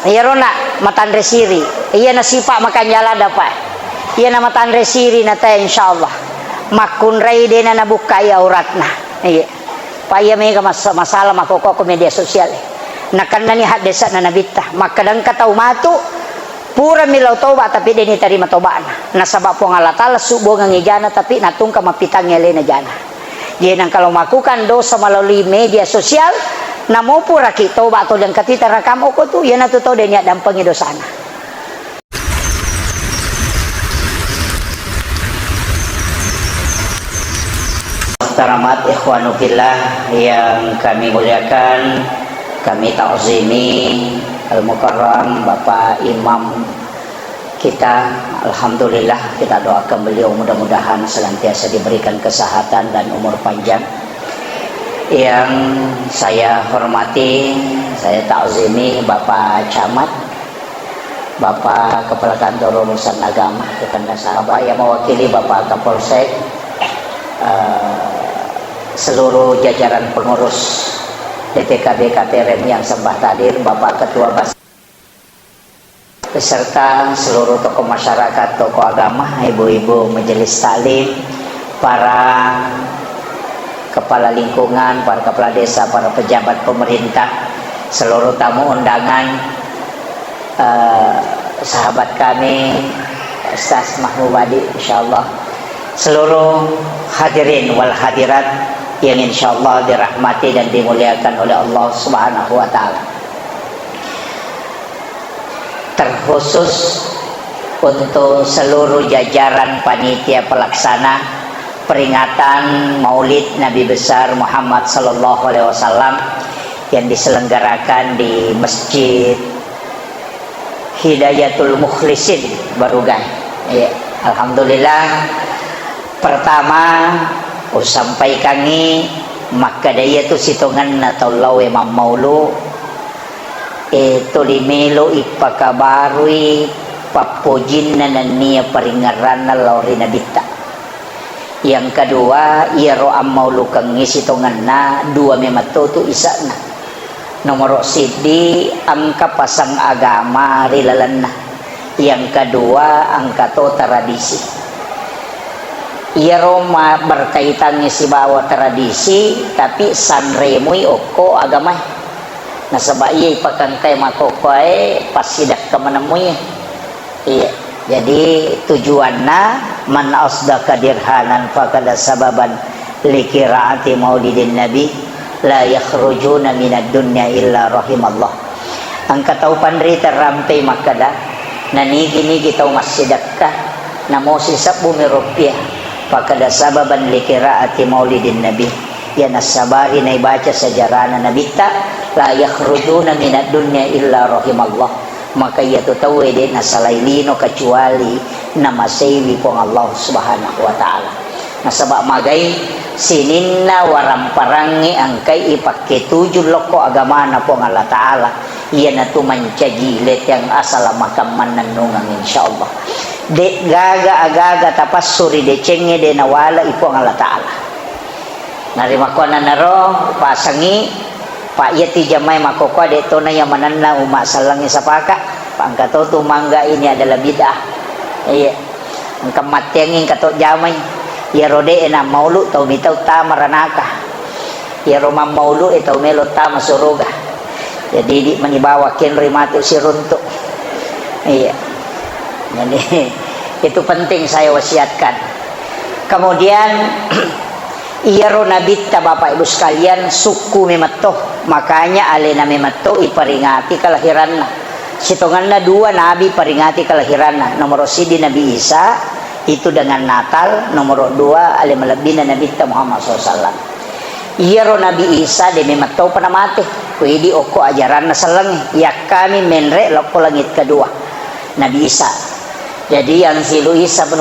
iya rona matandre siri iya na sipa makan jala dapat iya na matandre siri na ta insyaallah makun rai de na nabuka ya auratna iya paya mega masalah makoko ko media sosial nakan na ni hadesa na nabita makadang katau matu pura milau toba tapi dia ni terima tobana nasabab po Allah taala subo ngijana tapi natung ka mapitang elena jana dia nang kalau melakukan dosa melalui media sosial namo pura ki toba atau yang katita rakam oko tu ya na to dia niat dampangi dosana. Taramat ikhwanu fillah yang kami muliakan, kami ta'zimi al-mukarram Bapak Imam kita, alhamdulillah kita doakan beliau mudah-mudahan senantiasa diberikan kesehatan dan umur panjang. Yang saya hormati, saya ta'zimi Bapak Camat, Bapak Kepala Kantor Urusan Agama Kepala Sahabat yang mewakili Bapak Kapolsek, seluruh jajaran pengurus DPKB KTRM yang sembah hadir, Bapak Ketua Bas, beserta seluruh tokoh masyarakat, tokoh agama, ibu-ibu majelis taklim, para kepala lingkungan, para kepala desa, para pejabat pemerintah, seluruh tamu undangan, sahabat kami Ustaz Mahmud Wadi, insyaallah, seluruh hadirin wal hadirat yang insyaallah dirahmati dan dimuliakan oleh Allah Subhanahu wa taala. Terkhusus untuk seluruh jajaran panitia pelaksana peringatan Maulid Nabi besar Muhammad sallallahu alaihi wasallam yang diselenggarakan di Masjid Hidayatul Mukhlisin Barugai. Ya, alhamdulillah. Pertama sampai kangi maka daya tu situngan atau lawe mamaulu itu limelo ipakabarui papojin na niya paringaran na lauri nabita. Yang kedua iro amaulu kangi situngan na dua memato tu isa na nomor sidi angka pasang agama rilalan na. Yang kedua angka to tradisi. Ia Roma berkaitannya si bawa tradisi tapi sanremui oko agama nah sebab ia ipakan tema kokoe pasidak kemenemui iya jadi tujuannya man asdaka dirhanan fakada sababan likiraati maulidin nabi la yakhrujuna minad dunya illa rahimallah angka tau pandri terampai makada nani gini kita masjidakah namo sisap bumi rupiah fakada sababan likiraati maulidin nabi ya nasabari na ibaca sejarah nabi ta la yakhrujuna minad dunya illa rahimallah maka ia tu tahu ide nasalailino kecuali nama sewi pong Allah Subhanahu wa taala nasabak magai sininna waramparangi angkai ipakai tujuh loko agama na pong Allah taala ia na tu mancajilet yang asal makam mananungang insyaallah de gaga agaga tapassuri de cenge de nawala ipong Allah taala narima ko na naro pasangi pa yati jamai makoko de tona yang mananna umat salangi sapaka pangkato tu mangga ini adalah bid'ah iya angka matengin kato jamai ya rode ena maulu tau mitau ta maranaka ya roma maulu etau melo ta masuruga jadi di manibawa ken rimatu siruntu iya jadi itu penting saya wasiatkan. Kemudian iyaro nabita Bapak Ibu sekalian suku memetoh makanya alena memetoh iperingati kelahiranna situnganna dua nabi peringati kelahiranna nomor sidi Nabi Isa itu dengan Natal nomor dua ale melebina Nabi Muhammad SAW. Iyaro Nabi Isa de memetoh pada mati kuidi oko ajaranna selengi ya kami menre loko langit kedua Nabi Isa. Jadi yang silu Isa bin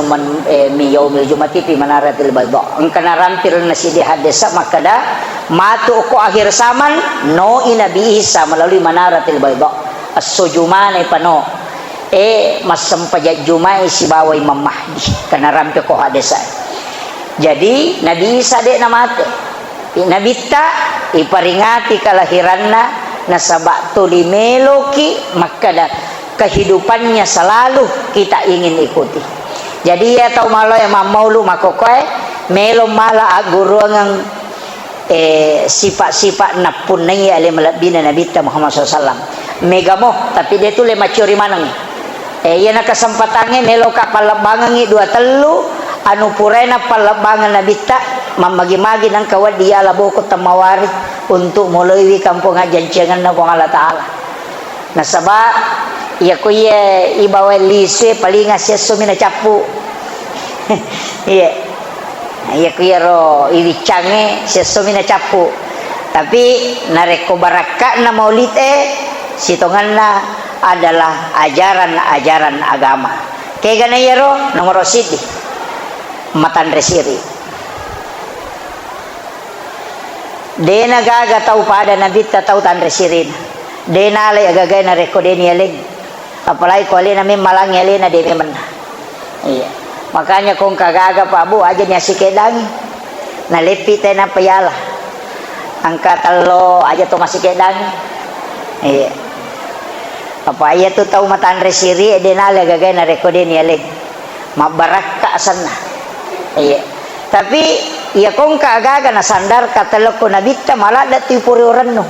miyaumil jumati fi manaratil bayda engkana rampir nasi di hadisa makada matu ko akhir zaman no Nabi Isa melalui manaratil bayda as-sujumane pano masam pajak jumai si bawa Imam Mahdi kana rampir ko hadisa jadi Nabi Isa de namate Nabi ta iperingati kelahiranna nasabak tuli meloki maka dah kehidupannya selalu kita ingin ikuti. Jadi ya tau malo yang maulu makokoy melo mala aguruangang sifat-sifat napunai ale malabina Nabi Muhammad SAW. Megamoh tapi dia tu le macuri manang. Iya na kesempatannya melo ka palabangan dua telu anu purena palabangan Nabi ta mamagi-magi nang kawat dia laboko tamawari untuk melalui kampung jancengan na Allah Taala. Nasaba ya ko ye ibawa lise palinga seso mina capu. Iya. Ya ko ro iwichange seso mina capu. Tapi nareko baraka na maulid sitonganna adalah ajaran-ajaran agama. Kaya gana yero nomor sidi matan resiri. Dena gaga tau pada nabi tau tan resirin. Dena le gaga na rekodeni aleg. Apalagi kali nami malang ele na de men. Iya. Makanya kong kagaga pa bu aja nya sikedang. Na lepi tena payala. Angka talo aja to masih kedang. Iya. Apa ayat tu tahu matan resiri dena le gaga na rekodeni aleg. Mabaraka sana. Iya. Tapi ya kong kagaga na sandar kataloko nabita malah da tipuri orang no.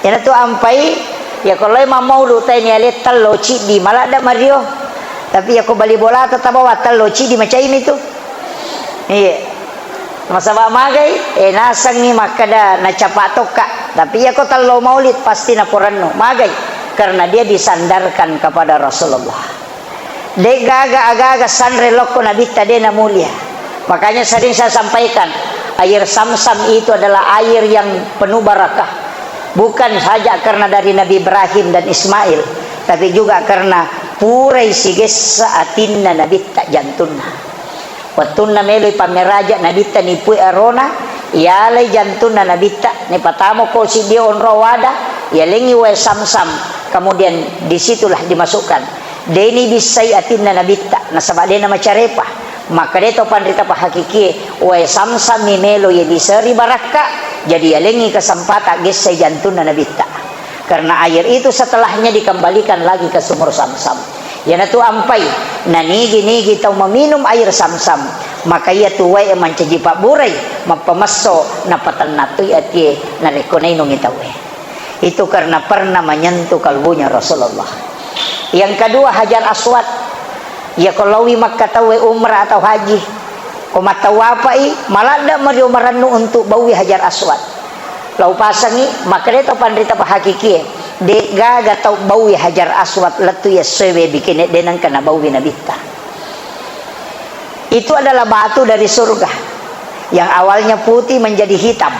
Yana tu ampai ya kalau mau lu tanya lihat taloci di malah da Mario. Tapi ya ko bali bola tetap bawa taloci di macam ini tu. Iya. Masa ba magay nasang ni makada na capatoka. Tapi ya ko talo maulid pasti na porano magay karena dia disandarkan kepada Rasulullah. De gaga aga sanre loko nabita de na mulia. Makanya sering saya sampaikan, air Samsam itu adalah air yang penuh barakah. Bukan saja karena dari Nabi Ibrahim dan Ismail, tapi juga karena purai siges saatinna Nabi tak jantunna. Watunna meloi pameraja Nabi tak nipui arona, ialai jantunna Nabi tak ni patamo ko si dia onrawada, ya lengi we Samsam. Kemudian disitulah dimasukkan. Deni bisai atinna Nabi tak, nasabak dena macarepa. Maka dia tu pandita pa hakiki wa Samsam mimelo ya diseri baraka jadi alengi kesempatan gesai jantun na nabita karena air itu setelahnya dikembalikan lagi ke sumur Samsam. Yana tu ampai nanigi-nigi tau meminum air Samsam maka ia tu wae mancaji pak burai mapamasso na patanatui ati na rekonay nung itawe. Itu karena pernah menyentuh kalbunya Rasulullah. Yang kedua Hajar Aswad. Ya kalau Makkah tahu umrah atau haji, komat tawapai malada mario maranu untuk bawi Hajar Aswad. Lau pasangi maka dia tahu pandita pa hakiki. De gaga tahu bawi Hajar Aswad latu ya sewe bikin denang kana bawi nabita. Itu adalah batu dari surga yang awalnya putih menjadi hitam.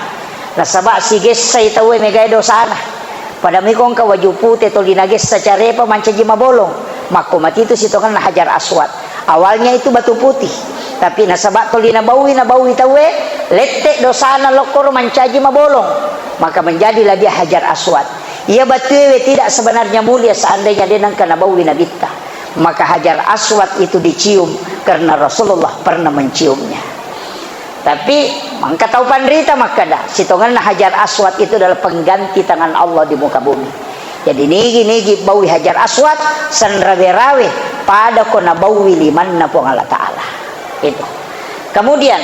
Nasabak siges say tahu megay dosana. Pada mikong ka waju putih tolinages sa carepa mancaji mabolong. Makomat itu sitongan na Hajar Aswad. Awalnya itu batu putih, tapi nasabak tolina bawi tawe letek dosana lokor mancaji mabolong. Maka menjadilah dia Hajar Aswad. Ia batu tidak sebenarnya mulia seandainya dia nang kana bawi nabita. Maka Hajar Aswad itu dicium karena Rasulullah pernah menciumnya. Tapi mangka tahu pandrita maka dah sitongan na Hajar Aswad itu adalah pengganti tangan Allah di muka bumi. Jadi nigi bawi Hajar Aswad san rawe-rawe pada kona bawi liman na po Allah Ta'ala. Itu. Kemudian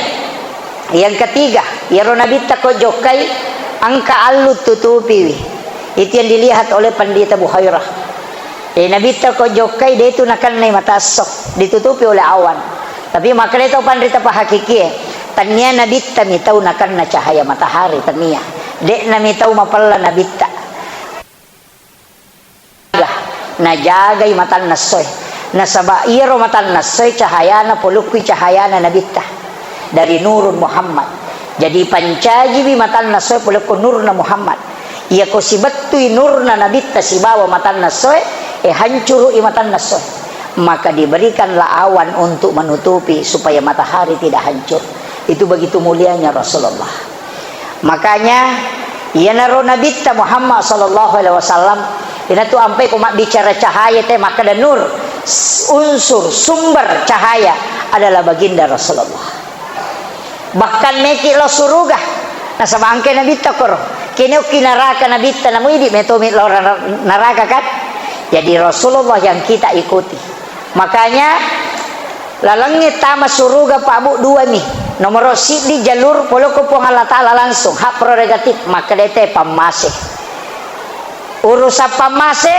yang ketiga, yaro Nabi ko jokai angka alut tutupi. Itu yang dilihat oleh Pandita Bukhairah. Nabi ko jokai dia itu nakan nai mata sok ditutupi oleh awan. Tapi maka dia tahu Pandita pa hakiki. Tanya Nabi mi tahu nakan na cahaya matahari tania. Dek nami tahu mapalla Nabi ta. Najagay matan nasoy nasaba iro matan nasoy cahayana polukui cahayana nabita dari nurun Muhammad jadi pancaji bi matan nasoy polukui nurna Muhammad ia ko sibatui nurna nabita si bawa matan nasoy hancuru i matan nasoy maka diberikanlah awan untuk menutupi supaya matahari tidak hancur. Itu begitu mulianya Rasulullah. Makanya ia naro nabita Muhammad sallallahu alaihi wasallam. Ini tu ampai kumat bicara cahaya teh maka dan nur unsur sumber cahaya adalah baginda Rasulullah. Bahkan meki lo suruga. Nah sabangke Nabi takor kini neraka nabi tanamu ini metomit orang neraka kan. Jadi Rasulullah yang kita ikuti. Makanya lalangnya tama suruga Pak Bu dua nih. Nomor di jalur polo kupong Allah Ta'ala langsung hak prerogatif maka dete pamasih. Urusan pamasih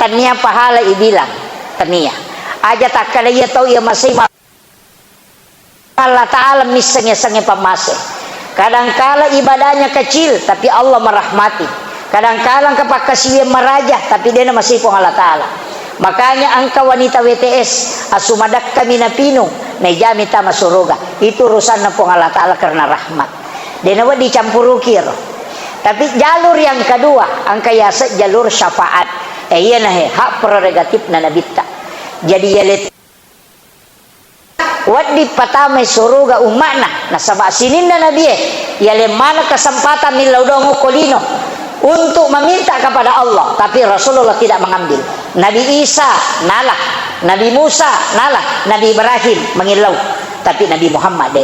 tania pahala ibilang tania. Aja tak kada ia tahu ia masih Allah Ta'ala misengnya pamasih. Kadangkala ibadahnya kecil tapi Allah merahmati. Kadangkala kepakasian merajah tapi dia masih pun Allah Ta'ala. Makanya angka wanita WTS asumadak kami napino najami tama suruga. Itu urusan na pun Allah Ta'ala karena rahmat. Dia nawa dicampur ukir. Tapi jalur yang kedua angka yasa jalur syafaat. Iya nah hak prerogatif na nabita. Jadi yalet wadi patame suruga umakna nasaba sinin na nabi yale mana kesempatan milaudongo kolino untuk meminta kepada Allah tapi Rasulullah tidak mengambil. Nabi Isa nalah, Nabi Musa nalah, Nabi Ibrahim mengilau tapi Nabi Muhammad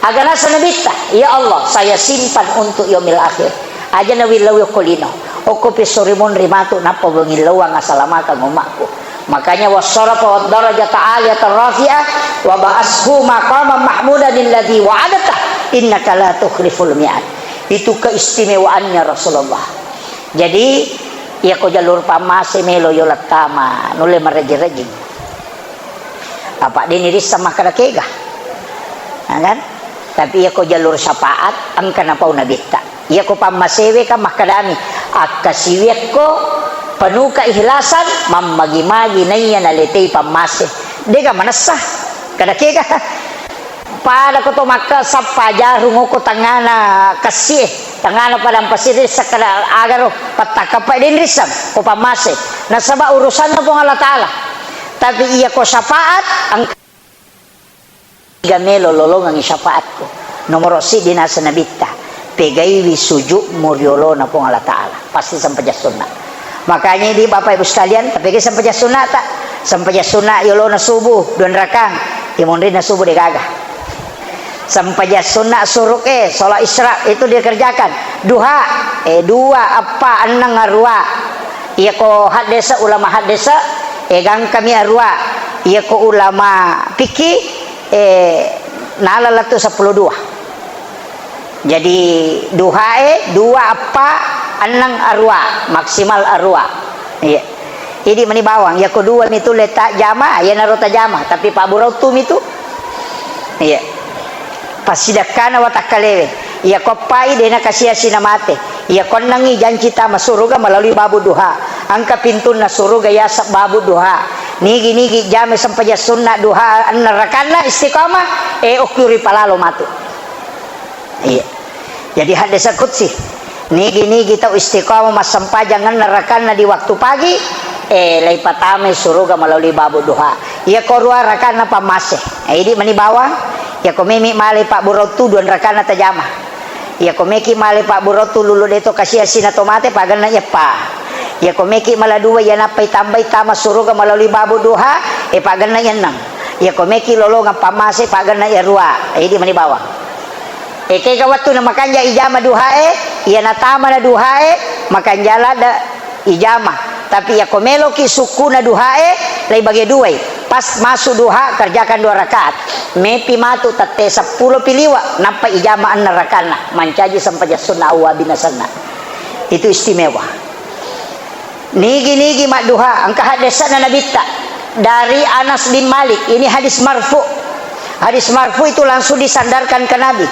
agana sanabita ya Allah saya simpan untuk yaumil akhir aja nawi lawi kolino oko pisurimun rimatu napa mengilau ngasalamakan umatku. Makanya wasarafa wa darajata aliyatan rafi'ah wa ba'ashu maqaman mahmudan alladhi wa'adata innaka la tukhliful mi'ad. Itu keistimewaannya Rasulullah. Jadi ya ko jalur pamase melo yolat tama nule mareji-reji. Apa diniris sama kada kega. Kan? Tapi ya ko jalur syafaat angkana pau nabita. Ya ko pamasewe ka makadami akasiwek ko penuh keikhlasan mamagi-magi naya naletei pamase dega manasah kada kega pada ko to maka sapaja rungo ko tangana kasih tangana padang pasir sakada agaro pataka pa din risam ko pamase nasaba urusan na po Allah Ta'ala tapi iya ko syafaat ang gamelo lolong ang syafaat ko nomor si dinasa nabita pegaiwi sujud muriolo na po Allah Ta'ala pasti sampai sunnah. Makanya di Bapak Ibu sekalian, tapi ke sampai sunat tak? Sampai sunat yolo na subuh 2 rakang, imunrin na subuh digagah. Sampai sunat suruk salat isyraq itu dia kerjakan. Duha 2 apa anang arwa. Ia ko hadesa ulama hadesa gang kami arwa. Ia ko ulama piki nalalatu 10 Jadi duha 2 apa anang arwa maksimal arwa iya jadi mani bawang ya kedua itu letak jama ya narota jama tapi Pak Burautum itu iya pasidakana watakalewe ya kopai dena kasih sinamate ya konangi janji tama suruga melalui babu duha angka pintu na suruga ya babu duha nigi jame sampai sunnah duha narakana istiqamah ukuri palalo matu iya jadi hadis qudsi nigi kita istiqamah masampa jangan nerakan di waktu pagi lay patame suruga melalui babu duha ya korua rakana pamase ini mani bawang ya komemi mali Pak Burotu 2 rakana tajama ya komeki mali Pak Burotu lulu deto kasih asina tomate pagana ya pa ya komeki mala 2 ya napai tambah tama suruga melalui babu duha pagana ya 6 ya komeki lolongan pamase pagana ya rua ini mani bawang kaya waktu na makanja ijama duhae iya natama na duhae makanjala da ijama tapi ya komelo ki suku na duhae lay bagi 2 pas masuk duha kerjakan 2 rakaat mepi matu tate 10 piliwa napa ijama an rakana mancaji sampai sunnah wa binasana itu istimewa nigi mak duha angka hadisa na nabita dari Anas bin Malik ini hadis marfu itu langsung disandarkan ke Nabi.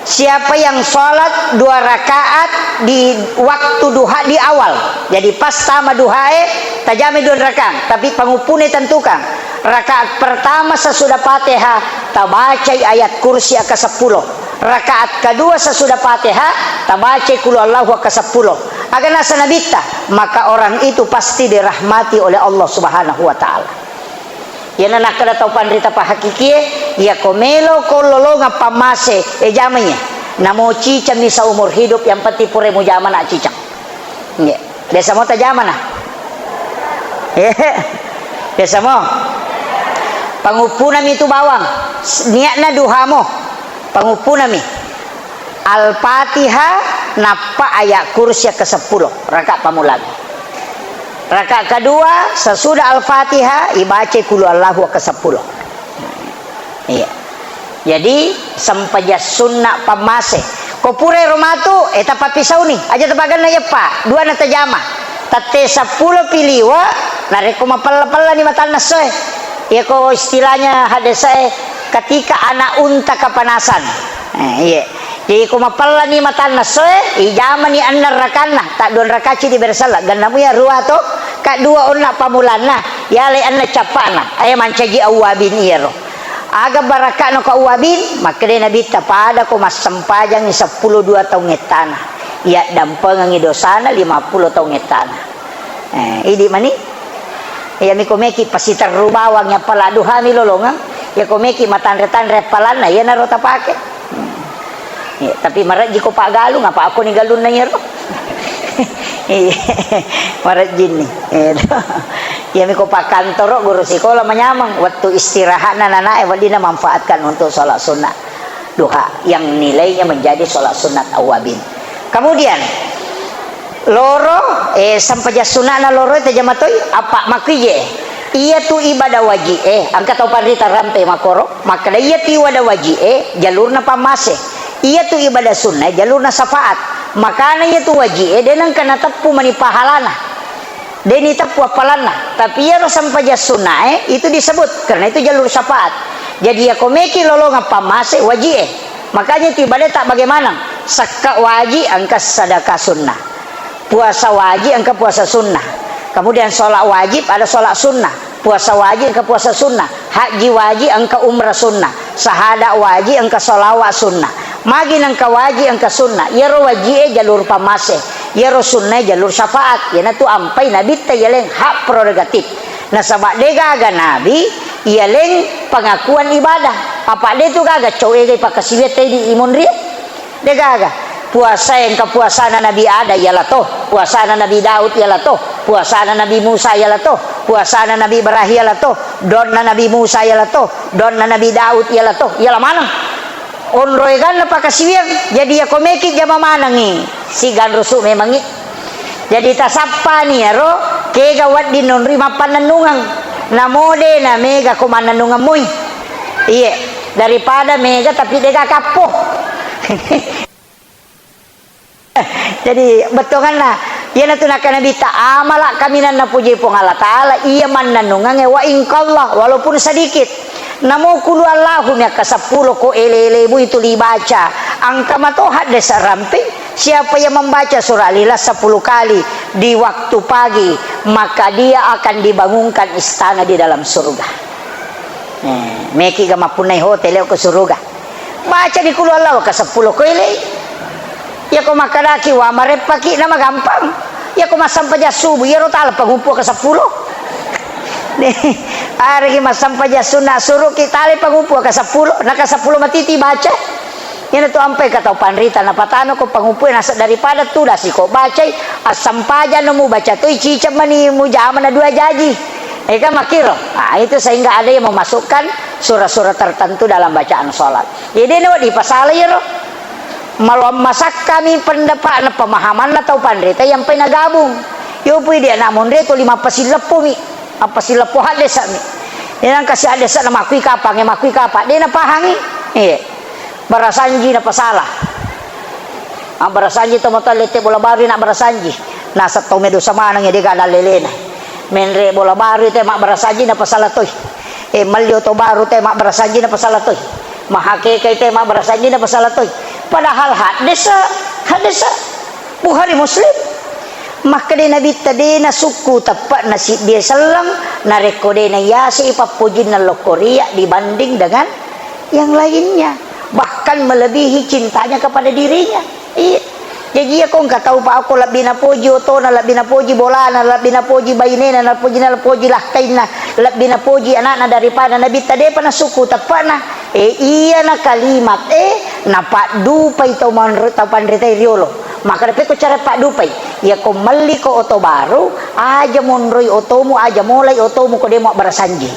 Siapa yang sholat 2 rakaat di waktu duha di awal, jadi pas sama duhae tajame 2 rakaat, tapi pangupune tentukan rakaat pertama sesudah Fatihah tabacai ayat kursi ke 10, rakaat kedua sesudah Fatihah tabacai qul huwallahu ke 10 agana sanabita maka orang itu pasti dirahmati oleh Allah Subhanahu wa taala. Ya nak kada tau pandrita pa hakiki ya komelo kololo ngapamase jamanya namo cicang ni sa umur hidup yang pati pure mo jaman na cicang ya desa mo ta jaman na desa mo pangupunan itu bawang niat na duha mo pangupunan mi Al-Fatihah napa ayat kursi ke-10 rakaat pamulan. Rakaat kedua sesudah Al-Fatihah ibaca qul huwallahu ke-10. Iya. Jadi sampaja sunnah pamase. Kopure romatu eta papisau ni aja tebagan na pa. Dua na tajama. Tate 10 piliwa nareko mapalla-palla ni matalna soe. Ya ko istilahnya hadese ketika anak unta kepanasan. Iya. Jadi ko mapalla ni matalna soe ijama ni annar rakanna tak don rakaci di bersala gannamu ya ruato ka dua onna pamulanna ya le anna capana aya mancaji awabin iro aga baraka no ka awabin maka de nabi tapada ko mas sampajang ni 12 taong etana ya dampang ngi dosana 50 taong etana idi mani ya mi komeki pasitar rubawang ya pala duhami lolongang ya komeki matanre-tanre palana ya narota pake. Ya, tapi marat jiko pak galung apa aku ni galun na yero. Marat jin ni. Ya mi ko pak kantor guru sekolah menyamang waktu istirahat nana wadina manfaatkan untuk sholat sunnah duha yang nilainya menjadi sholat sunat awabin. Kemudian loro sampaja sunana loro itu jamatoi apa makiye iya tu ibadah wajib angkat tau parita rampe makoro maka iya tu ibadah wajib jalurna pamase iya tu ibadah sunnah jalurna syafaat makana iya tu wajib denang kana tepu mani pahalana deni tepu apalana tapi ya sampaja sunnah itu disebut karena itu jalur syafaat jadi ya komeki lolonga pamase wajib makanya tu ibadah tak bagaimana sakka wajib angka sedekah sunnah puasa wajib angka puasa sunnah kemudian sholat wajib ada sholat sunnah puasa wajib angka puasa sunnah haji wajib angka umrah sunnah syahadat wajib angka sholawat sunnah magi angka wajib angka sunnah yaro wajib jalur pamase yaro sunnah jalur syafaat yana tu ampai nabi tayaleng hak prerogatif nah sabak dega aga nabi ialeng pengakuan ibadah apa de tu gaga cowe gay pakasiwet di imun ria dega aga puasa yang kepuasaan Nabi ada ialah toh puasaan Nabi Daud ialah toh puasaan Nabi Musa ialah toh puasaan Nabi Ibrahim ialah toh donna Nabi Musa ialah toh donna Nabi Daud ialah toh ialah mana onroy kan apa kasiwian jadi ya komeki jama mana ngi si gan rusuk memang ngi jadi tasapa ni ro kega wat dinon rima pananungang namode na mega kumananungang muy iya daripada mega tapi dega kapoh. Jadi betul kan lah ya natu nak nabi ta'amala kami nan puji pong Allah taala iya man nanungang wa inkallah walaupun sedikit namo kulu Allahum ya ke-10 ko elelebu itu dibaca angka matohat desa rampi siapa yang membaca surah Al-Ikhlas 10 kali di waktu pagi maka dia akan dibangunkan istana di dalam surga meki gamapunai hotel ke surga baca di kulu Allah ke-10 ko ele ya ko makadaki wa marepaki nama gampang ya ko masampaja subuh ya rotal pagumpo ke 10 nih ari masampaja sunah suruh kita le pagumpo ke 10 naka 10 matiti baca ya tu ampai kata panrita na patano ko pagumpo nasa daripada tu dah si ko baca asampaja no mu baca tu cica mani mu jamana 2 jaji kan makiro itu sehingga ada yang memasukkan surah-surah tertentu dalam bacaan salat jadi no di pasal ya malam masak kami pendapat pemahaman atau pandrita yang pernah gabung yo pui dia namun dia tu 5 pasilepo mi apa silepo hadesa mi dia kasih hadesa nama kui kapang yang makui kapak dia na pahangi barasanji na pasalah barasanji to moto lete bola baru nak barasanji nasa to medo sama nang dia gana lelena menre bola baru te mak barasanji na pasalah toy malyo to baru te mak barasanji na pasalah toy mahake kay te mak barasanji na pasalah toy padahal hadisa Bukhari Muslim maka di Nabi tadi na suku tepat nasi dia selang na rekode na yasi ipapujin na lokoria dibanding dengan yang lainnya bahkan melebihi cintanya kepada dirinya iya jadi aku enggak tahu pak aku lebih napuji otona lebih napuji bolana lebih napuji bayinena napuji lahkaina lebih napuji anak daripada Nabi tadi pernah suku tepat na iya na kalimat na pak dupai to pandrita riolo maka dapat ko cara pak dupai ya ko mali ko oto baru aja monroy otomu aja mulai otomu ko demo barasanji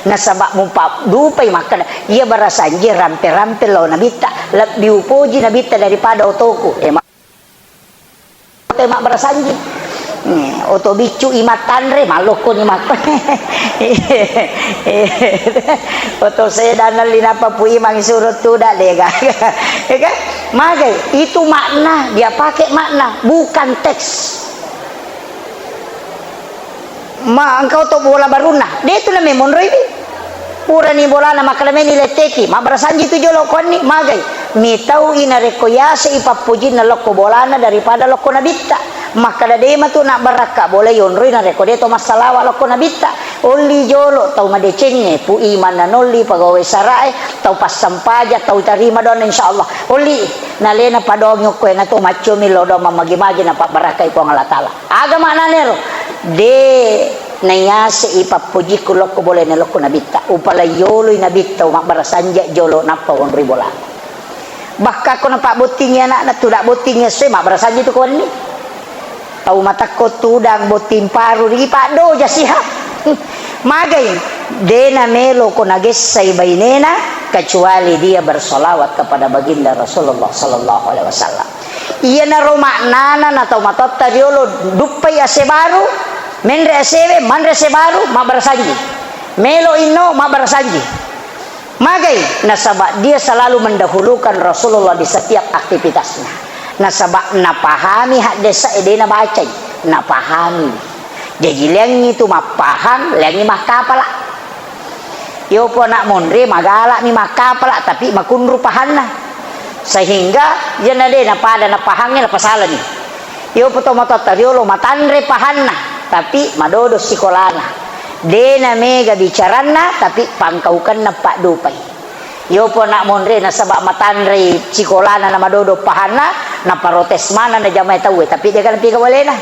na sabak mo pak dupai maka iya barasanji rampe-rampe lo nabita lebih upuji nabita daripada otoku mak berasanji. Oto bicu imatan re maloko ni mak. Oto sedana lina papu imang surut tu dah lega. Ya kan? Maka itu makna, dia pakai makna bukan teks. Ma engkau tu bola baruna. Dia tu nama monroi ni. Pura ni bola nama kalameni leteki. Ma berasanji tu jolo koni magai. Mi tau ina rekoyase ipapujin na loko bolana daripada loko nabita. Maka dadema tu nak baraka boleh yonroi na reko dia tu masalah loko nabita. Oli jolo tau madecenge pu iman na noli pagawe sarai tau pasampaja tau tarima don insyaallah. Oli nalena padong ko na tu macho milodo mamagi-magi na baraka iko Allah taala. Aga makna nero de nayase ipapuji ko loko boleh na loko nabita. Upala yolo nabita mak barasanja jolo napa onri bola. Bahkan ko nampak botingnya anak na tu dak botingnya se mak barasanja tu kon ni. Tau mata ko tudang boting paru di pado jasiha. Magai dena melo ko nagesai bainena kecuali dia bersolawat kepada baginda Rasulullah sallallahu alaihi wasallam. Iya na romaknana na tau matotta diolo dupai ase baru menre aseve manre ase baru mak berasanji. Melo inno mak berasanji. Magai nasabak dia selalu mendahulukan Rasulullah di setiap aktivitasnya. Nasabak napahami hak desa edena baca napahami. Jadi lengi tu mapaham, lengi makapala. Yo po nak monre magala ni makapala tapi makunru pahanna. Sehingga yana de napada napahangnya napasala ni. Yo po to matata diolo matanre pahanna tapi madodo sikolana. Dena mega bicaranna tapi pangkaukan na pak dupai. Yo po nak monre na sabak matanre sikolana na madodo pahanna na parotes mana na jamai tahu tapi dia kan piga boleh nah.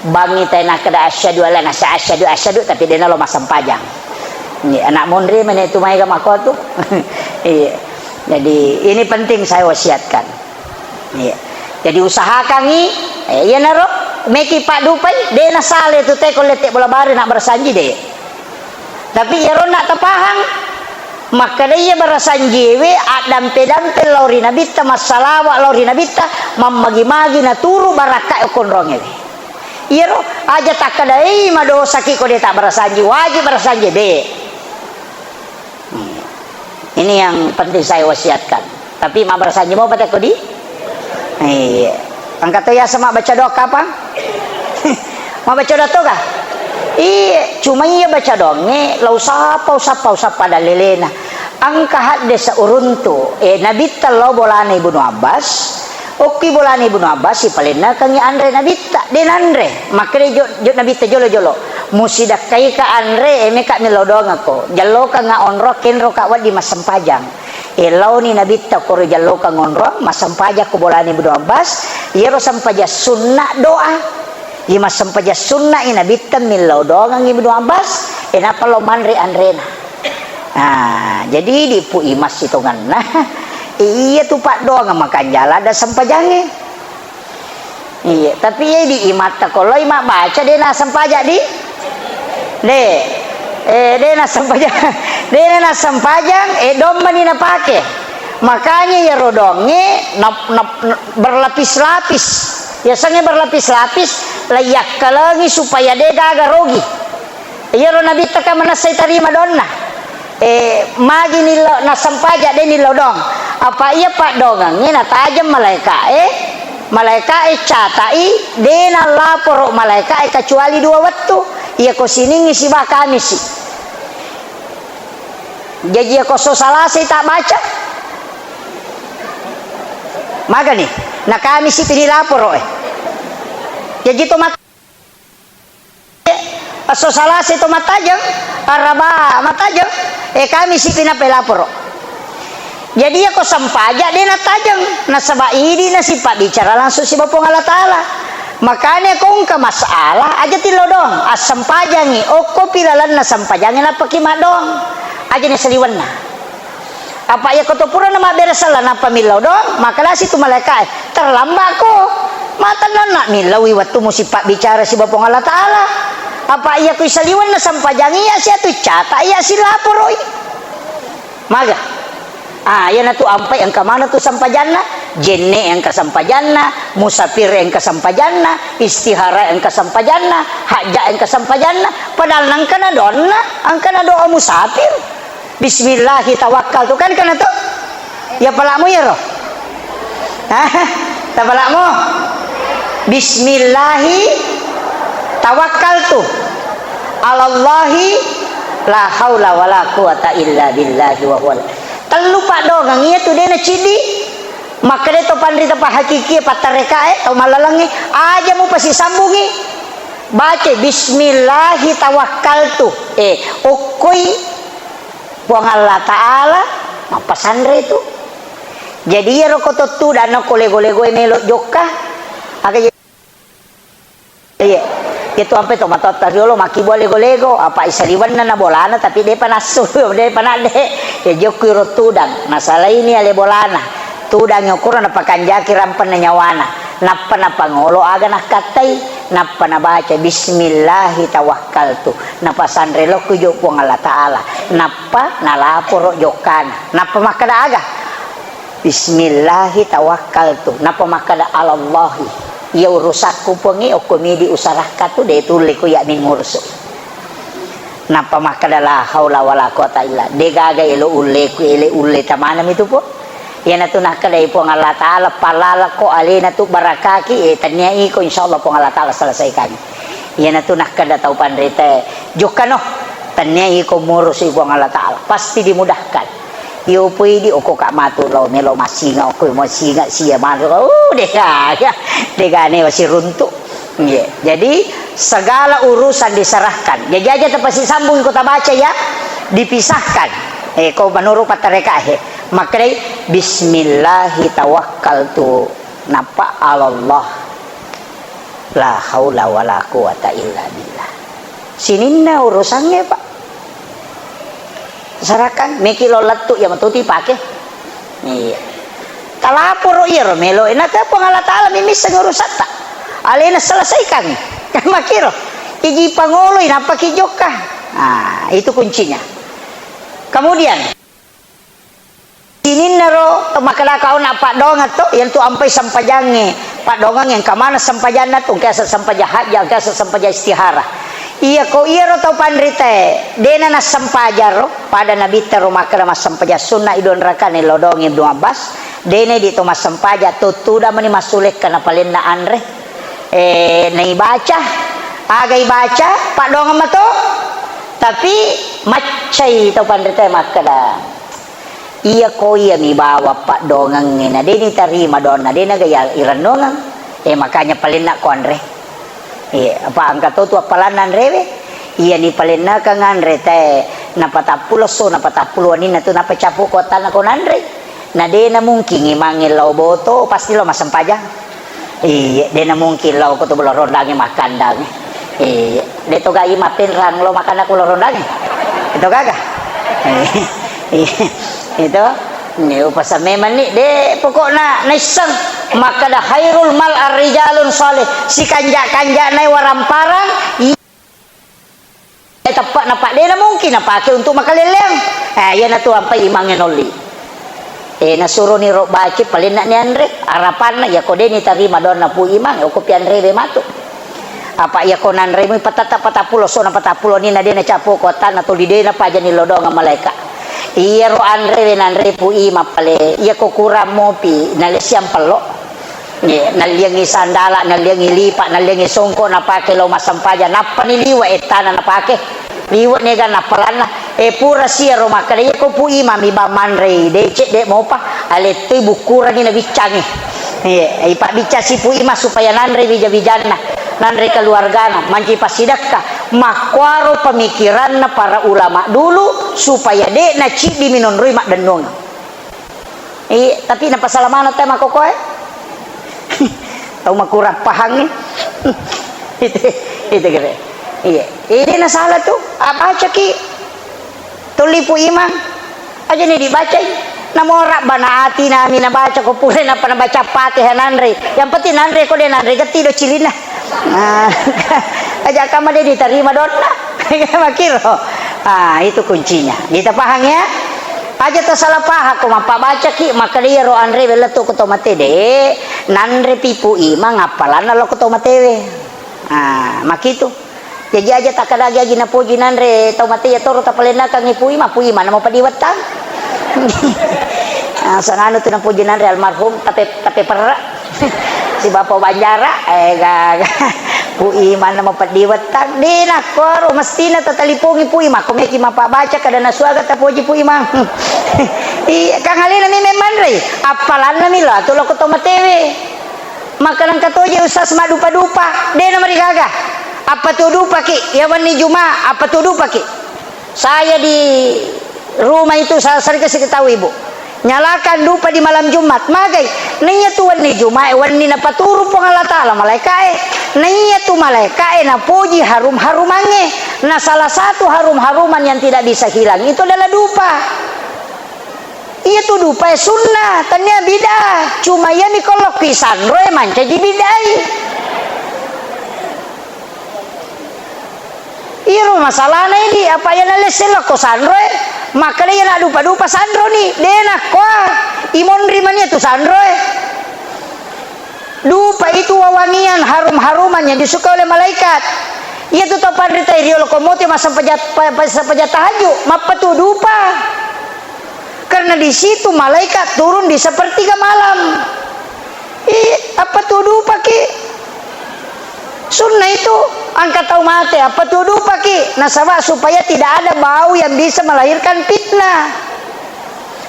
Bangi tena kada asyhadu alla nasa asyhadu tapi dia lo masam pajang. Ni anak mondre mana itu mai gamako tu. Iya. Jadi ini penting saya wasiatkan. Iya. Jadi usahakan ni ya naro meki pak dupai de na sale tu te ko letek bola bare nak bersanji de. Tapi ya ron nak tapahang maka dia berasanji we dampe lori nabita masalah lori nabita mamagi-magi na turu baraka ekon ronge. Iya roh, aja tak kadai mado sakit ko dia tak berasanji, wajib berasanji deh. Ini yang penting saya wasiatkan. Tapi mak berasanji mau baca kodi? Iya. Angkat ya sama baca doa apa? Mau baca doa tuh kah? Iya, cuma iya baca donge, lau sapa dalilena. Angka desa uruntu, Nabi tallo bolane Ibnu Abbas. Oki bolani Ibnu Abbas si palena kangi andre nabita den andre makre jo nabita jolo musidak kai ka andre eme ka milodong ako jallo ka nga onro kenro ka wadi masampajang elaw ni nabita ko jallo ka onro masampaja ko bolani Ibnu Abbas yero sampaja sunna doa i masampaja sunna ina nabita milodong ang Ibnu Abbas enapa lo manre andrena. Nah jadi di pu imas hitungan nah iya tu pak doang makan jalan ada sampajange. Iya, tapi ya di imata kalau imak baca dia nak sampaja di. Dia nak sampajang. Dia nak sampajang dom mani nak pakai. Makanya ya rodonge berlapis-lapis. Ya sange berlapis-lapis layak kalangi supaya dia gak rogi. Ya ro nabi taka manasai tarima donna. Magi nilo na sampaja dia nilo dong. Apa iya pak dongang na tajam malaika catai dena lapor malaika kecuali 2 waktu iya ko sini ngisi ba kami sih jadi ko so salah saya tak baca maga nih na kami sih pilih lapor jadi to mat so salah saya to matajam araba matajam kami sih pinapel lapor. Jadi aku sampaja dia nak tajam nasaba ini nasipat bicara langsung si Bapa Allah Taala. Makanya kong ke masalah aja tilo dong asam pajangi oko pilalan na sampajangin apa kimak dong aja ni seliwan na. Apa ya kotopura nama beresalah na pamilaw dong makalah situ malaikat terlambat ko mata nak milawi waktu musipat bicara si Bapa Allah Taala. Apa iya ku seliwan na sampajangi ya si atu cata ya si lapor oi. Maga. Ya na tu ampai ang kamana tu sampajanna jenne yang kasampajanna, musafir yang kasampajanna, istihara yang kasampajanna, hajat yang kasampajanna. Padahal nang kana donna, ang kana doa musafir. Bismillahi tawakkal tu kan kana tu. Ya palamu ya roh. Ta palamu. Bismillahi tawakkal tu. Alallahi la haula wala quwata illa billahi wa huwal. Terlupa dong ngia tu dia na cidi. Maka dia to pandri tapa hakiki patareka to malalangi aja mu pasti sambungi. Baca bismillahi tawakkaltu. Ukui buang Allah taala apa sandre itu. Jadi ya rokoto tu dan kolego-lego melok joka. Aga itu sampai to matot tariolo maki boleh golego apa isariwan na bolana tapi dia panasul dia panade ya joki rotudang masalah ini ale bolana tudang nyokuro na pakanjaki rampan na nyawana napa na pangolo aga na katai napa na baca bismillahi tawakkaltu napa sandrelo ku jopo Allah taala napa na laporo jokana napa makada aga bismillahi tawakkaltu napa makada alallahi ya urusakku pengi okomidi usarahka tu de tuliku ya min ngursu napa makadala haula wala quwata illa degaga elo uleku ele ule tamanam itu po yana tu nakadai po Allah taala palala ko alena tu barakaki tanyai ko insyaallah po Allah taala selesaikan yana tu nakada tau pandrite jokano tanyai ko murus po Allah taala pasti dimudahkan. Yo pui di oko kak matu lo melo masinga oko masinga sia malu dega ne masih runtuh yeah. Jadi segala urusan diserahkan jadi aja terpasti sambung kota baca ya dipisahkan kau menurut patareka makanya bismillahi tawakkaltu napa Allah la haula wala quwata illa billah sininna urusannya Pak sarakan meki lo letuk ya matuti pakai iya kalapuro iya melo enak apa ngala taala mimis ngurusan tak alena selesaikan kan makiro iji pangoloy napa kijokah nah itu kuncinya kemudian ini nero makala kau nak pak dongat tu yang tu ampai sampajange pak dongang yang kamana sampajana tu kasa sampajahat yang kasa sampaja istihara. Iya ko iya ro tau pandrite dena na sampajar pada nabi tero makala mas sampaja sunna idon rakane lodong Ibnu Abbas dene di to mas sampaja tutuda mani masulek kana palinna andre nei baca agai baca pak dong mato tapi macai tau pandrite makala iya ko iya mi bawa pak dongang ngena deni tarima donna dena gaya iranongang makanya palinna ko andre apa angkat tu apalanan rewe iya ni palena kang andre te napatapulo so napatapulo ni natu napacapu kota na konandre na de na mungkin imangil law boto pasti lo masampaja iya de na mungkin law ko to bolo rondangi makandang de to ga imapin rang lo makan aku lo rondangi itu kagak itu ni upasame man ni de pokokna naisang maka dah khairul mal ar-rijalun salih si kanja-kanja nai waramparang tepat napak dia mungkin apa ke untuk makaleleng ya na tu ampai imangnya noli na suruh ni rok baci paling nak ni andre harapan ya ko de ni tarima donna pu imang ko pian rebe matu apa ya ko nan rebe patata patapulo so na patapulo ni na de na capo kota na to lide na paja ni lodong malaikat iya ro andre nan repu ima pale iya ko kuram mopi na lesiam pelo naliangi sandala naliangi lipa naliangi songko napake lo masampaja napa ni liwa etana napake liwa nega napalana pura sia roma kada ko pu imam iba manre decet de mopa ale tu bukura ni nabicangi pak bica si pu ima supaya nanre bija-bijana nanre keluargana manci pasidakka makwaro pemikiranna para ulama dulu supaya de na cidi minon ruimak denung tapi napa salamana tema kokoe tahu makurat pahang ni itu kira iya ini nasalah tu apa caki tulipu imam aja ni dibaca namo rabbana atina mina baca ko pure napa na baca Fatihah nanre yang penting nanre ko de nanre geti do cilina aja kama de diterima donna makiro itu kuncinya kita paham ya aja ta salah paha ko mapabaca ki maka dia ro andre beleto ko to mate de nanre pipu ima ngapalan lo ko to matewe makitu jadi aja tak kada lagi na puji nanre to mate ya toro ta palena kang ipu ima namo padiwatang sangano tu na puji nanre almarhum tapi perra si bapak Banjara pu iman na mapadiwatang di na koro mestina tatalipungi pu ima kung eki mapabaca kada na suaga ta puji pu ima kang halina mi memang re apalan na mila tulo ko to matewe makanan katoje usas madupa-dupa de na marigaga apa tu dupa ki yawan ni Juma apa tu dupa ki saya di rumah itu saya sering kasih tahu ibu nyalakan dupa di malam Jumat magai nanya tu wani Juma wani na paturu po Allah Ta'ala malaikat nanya tu malaikat na puji harum-harumannya nah salah satu harum-haruman yang tidak bisa hilang itu adalah dupa iya tu dupa sunnah tanya bidah cuma ya ni kolok pisan roe manca di bidai iya masalahnya ini apa yang naleselok ko sandroe maka dia nak dupa-dupa sandro ni dena kwa imon rimanya tu sandroe dupa itu wawangian harum-haruman yang disuka oleh malaikat iya tu topan rita iri lokomotif masa pejat tahajud mapa tu dupa karena di situ malaikat turun di sepertiga malam apa tu dupa ki sunnah itu angkat tahu mati apa tuduh paki nasabah supaya tidak ada bau yang bisa melahirkan fitnah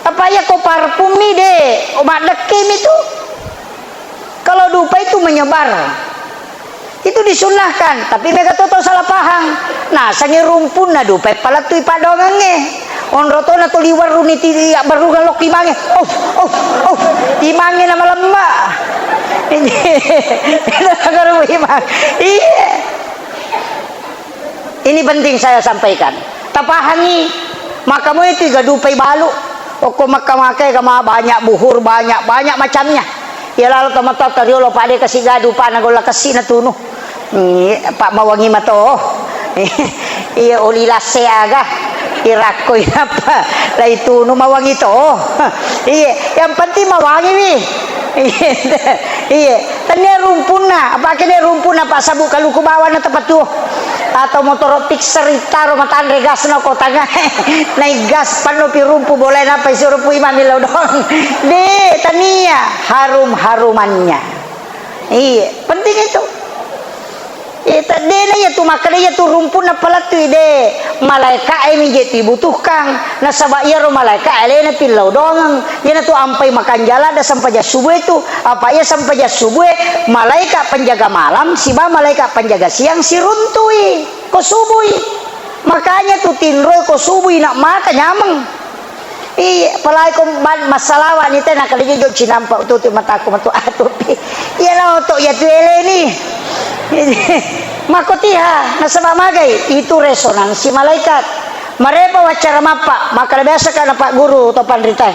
apa ya kau parfumi deh obat dekim itu kalau dupa itu menyebar itu disunahkan tapi mereka tahu salah paham nah sange rumpun na dupa palat tu ipadongange on rotona tu liwar runi tidak baru galok timange timange nama lembak ini penting saya sampaikan tapahangi makamu itu gadupai balu oko makai kama banyak buhur banyak macamnya ya lalu tomato tariolo pade kasih gadu pana gola kasih na tuno pak mawangi mato iya ulila seaga irakoy apa lah itu no mawangi to iya yang penting mawangi nih iya tanya rumpun na apa kene rumpun na pak sabuk kalau kubawa na tepat tuh atau motor pixer itaro matan regas na ko tanga naik gas pano pi rumpu boleh na pa suruh pu imam milaw dong de tania harumannya iya penting itu ita dena ya tu makanya ya tu rumpun na pala tu ide malaikat ini je dibutuhkan na sabak ya ro malaikat elena pilau dong ya tu ampai makan jala da sampai jas subuh itu apa ya sampai jas subuh malaikat penjaga malam siba malaikat penjaga siang si runtui ko subuh makanya tu tinro ko subuh nak mata nyameng iya palai ko masalah wanita nak kali jo cinampak tu mataku matu atupi ya lah to ya tu eleni makotiha nasabah magai itu resonansi malaikat mereka wacara mapa maka biasa kan pak guru atau pandritai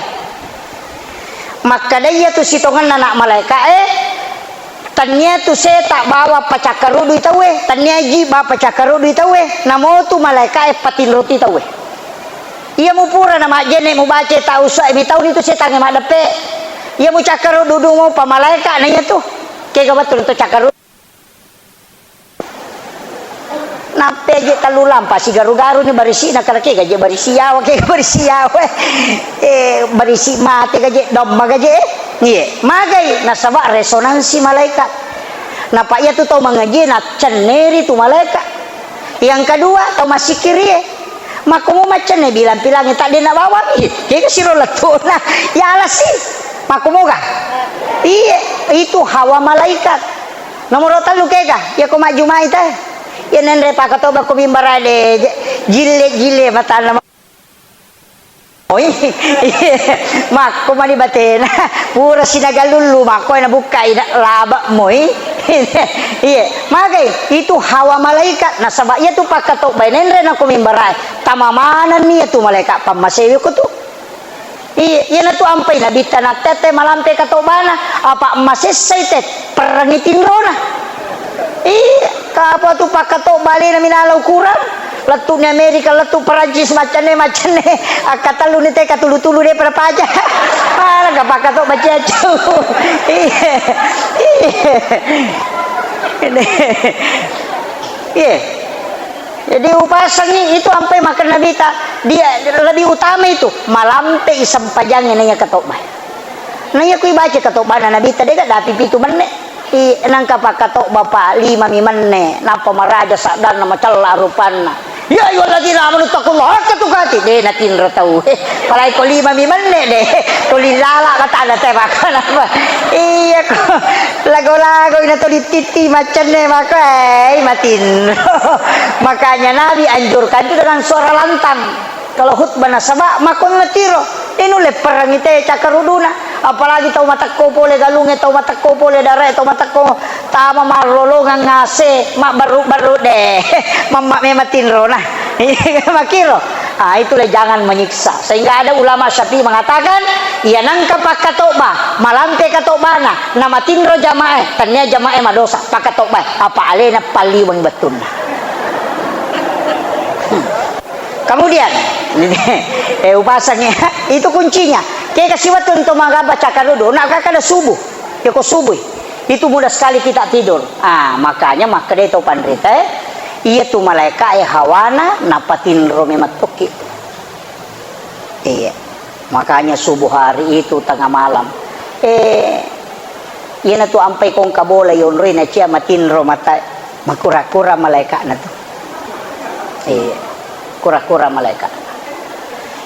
maka dia tu sitongan anak malaikat tanya tu saya tak bawa pacakarudu itawe tanya ji bawa pacakarudu itawe namo tu malaikat patin roti itawe ia mu pura nama jene mu baca tahu saya tahu itu saya tanya madape ia mu cakarudu mau pa malaikat nanya tu kayak betul tu cakarudu nape aja talu lampa si garu-garu ni barisi nak kerake gaje barisi yawa ke barisi yawa barisi mati gaje domba gaje iya magai nasabak resonansi malaikat napa ia tu tahu mengaji nak ceneri tu malaikat yang kedua tahu masih kiri makumu macam ni bilang-bilangnya tak dia nak bawa kayak siro letuna ya alasi makumu kah iya itu hawa malaikat nomor rotan lu kega ya kau maju mai teh ya nendre pak atau baku bimbarade jile mata nama oi mak ko mani baten pura sinagalulu mak ko na bukai laba moi iya magai itu hawa malaikat nah sabak ya tu pak atau bay nendre na ko bimbarai tamamanan ni tu malaikat pamasewi ko tu iya na tu ampai na bitana tete malampe kato bana apa masesai tet perangitin rona iya apa tu pak kato bali na minalau kurang letu ni Amerika, letu Perancis macam ni kata lu ni teh katulu-tulu dia pada pajak. Malah gak pakai tok baca tu. Iya. Jadi upasanya itu sampai makan Nabi tak dia lebih utama itu malam teh sempajang nanya ketok bah. Nanya kui baca ketok bah Nabi tadi kan dah pipi tu menek. Nangka pak ketok bapak 5 mene napa maraja sadar nama celah rupana. Ya ayyuhalladzina amanu taqullaha haqqa tuqatih deh natin ratau. Palai ko 5 mene deh. Tuli lala kata ada teh makan apa. Iya kok lagu-lagu ini tuh dititi macam ni makai matin. Makanya Nabi anjurkan itu dengan suara lantang. Kalau khutbah nasabah makon matiro. Inu le perang itu cakaruduna. Apalagi tau matakko pole galunge tau matakko pole darai tau matakko tama marolongan ngase mak baru deh. Mamak mematin rona. Makiro. Ah itulah jangan menyiksa. Sehingga ada ulama Syafi'i mengatakan, ia nangka pakatokba, malamte katokbana, nama tinro jamaah, tanya jamaah madosa pakatokba. Apa alena paliwang betun. Kemudian, upasanya itu kuncinya. Kita kasih waktu untuk mengabar cakar dulu. Nak kada subuh, ya kok subuh. Itu mudah sekali kita tidur. Ah makanya maka dia tahu pandrita. Iya tu malaikat hawana napatin romi matuki. Iya. Makanya subuh hari itu tengah malam. Iya na tu ampai kong kabola yon rin na cia matin romata makura-kura malaikat na tu. Iya. Kura-kura malaikat.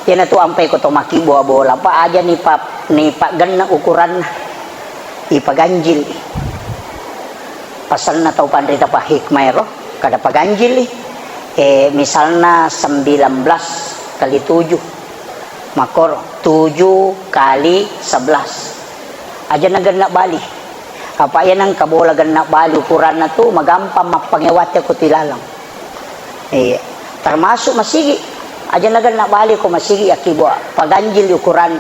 Iya na tu ampai ko to maki bola pa aja ni pak ganna ukuran ipa ganjil. Pasal na tau pandrita pa hikmah kada paganjil misalnya 19 kali 7 makor 7 kali 11 aja na ganna bali apa yan ang kabola ganna bali ukuran na to magampang mapangewat ko tilalang termasuk masigi aja na ganna bali ko masigi akibo paganjil ukuran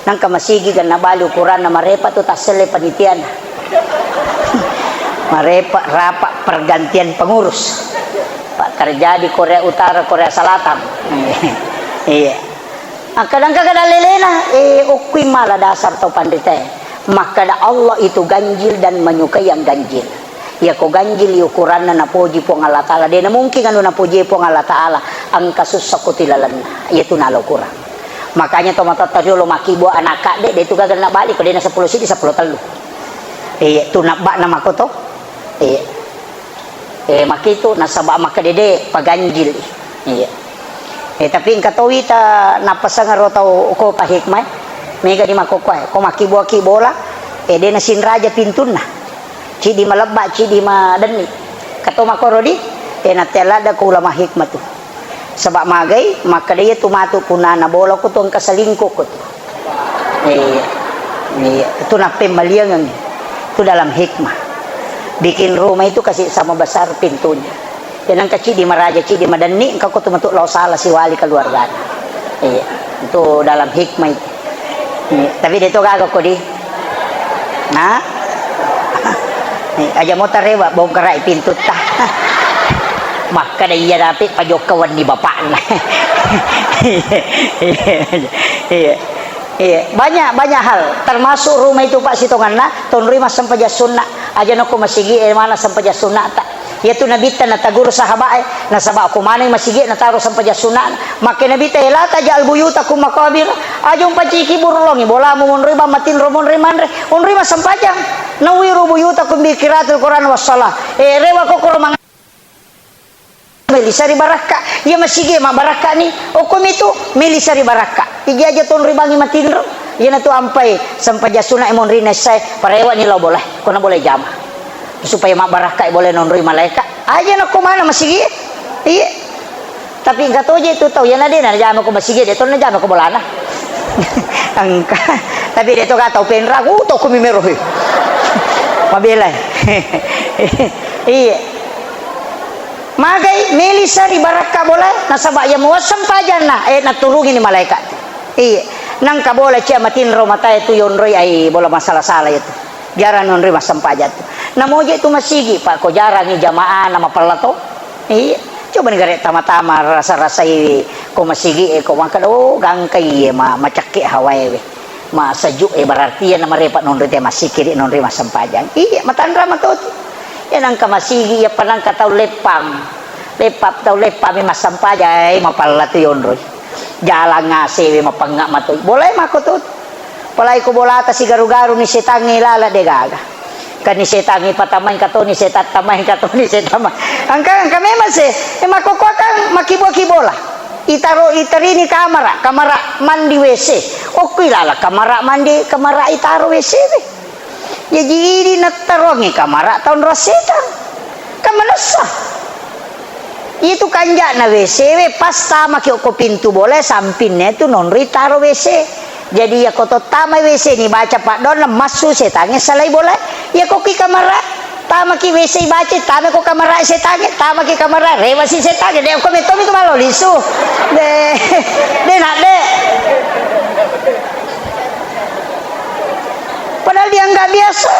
nang ka masigi ganna bali ukuran na marepa to tasele panitian marepa rapat pergantian pengurus Pak terjadi Korea Utara Korea Selatan iya kadang-kadang lelena ukui malah dasar tau pandita maka Allah itu ganjil dan menyukai yang ganjil ya ko ganjil ukuran na napoji po ng Allah Ta'ala di na mungkin ano napoji po ng Allah Ta'ala ang kasusok ko tilalan yaitu nalo kurang makanya to matatario makibo anak kade itu gagal na balik ko di na 10 sidi 10 talo iya tu nabak nama ko to makito nasa ba makadede paganjil iya tapi ang katawi ta napasang tao ko pahikmay mega di makokway ko makibo-kibola de na sinraja pintun na cidi malabba cidi madani kato makorodi natelada ko ulama hikmat tu sabak magay makadaya tumato puna na bola ko to ang kasalingko ko to ito na pemaliangan itu dalam hikmah bikin rumah itu kasih sama besar pintunya yan ang kacidi maraja cidi madani engkau ko tumatuk law salah si wali keluarga iya itu dalam hikmah itu tapi dito gagawin ko di na aja mo tarewa bongkara pintu ta maka na iya dapat pajokawan ni bapak na iya banyak hal termasuk rumah itu Pak Sitongan na tonri mas sampaja sunna aja nako masigi mana sampaja sunna ta yaitu nabi ta nataguro sahabat na sabak ko manay masigi nataro sampaja sunna maka nabi ta ilata jal buyuta kum makabir ajong paciki burlong bola mo monri ba matin romon rimanre onri mas sampaja nawiru buyuta kum bi qiraatul Quran was salah rewa ko ko mga melisari baraka ya masige ma baraka ni okom itu melisari baraka igi aja ton ribangi matinro ya na tu ampai sampai jasuna emon rina sai parewa ni lo boleh ko na boleh jama supaya ma baraka boleh non ri malaikat aja na ko mana masige iya tapi enggak tahu je itu tahu ya na din na jama ko masige de ton na jama ko bolana angka tapi de to ka tahu penra to ko mimero he mabelay iya magai melisari baraka boleh nasabak ya muwasam pajana naturungin ni malaikat iya nang ka boleh cia matin romata itu yonroi ai bola masalah salah itu jarang nonroi masam pajat namoje itu masigi pak ko jarang ni jamaah nama perlato iya Coba negara tama-tama rasa-rasai ko masigi ko makado gangkay macakki hawai we. Masajuk berarti yan na marepat non rite masikiri non rite masampajan. Iya matandra matot. Yan ang kamasigi ya panang kataw lepam. Lepap taw lepam masampajay mapalatu yon roy. Jalan ngase mapangga matoy. Boleh makotot. Palay ko bolata si garu-garu ni setangi lala de gaga. Kani setangi patamay kato ni setat tamay kato ni setama. Angka memang se makoko kan makibo-kibola. Itari ni kamera mandi WC. Oke lah kamera mandi, kamera itaro WC deh. Jadi ini natarongi kamera tahun rosetan. Kamanasa. Itu kanja na WC pas tama ki ko pintu boleh sampinnya itu non ritaro WC. Jadi ya koto tama WC ni baca Pak Don masuk setange salai boleh. Ya kok ki kamera tama ki WC baca tama ko kamera setange tama ki kamera rewa si setange de ko meto itu malo lisu. De nak de. Padahal dia nggak biasa.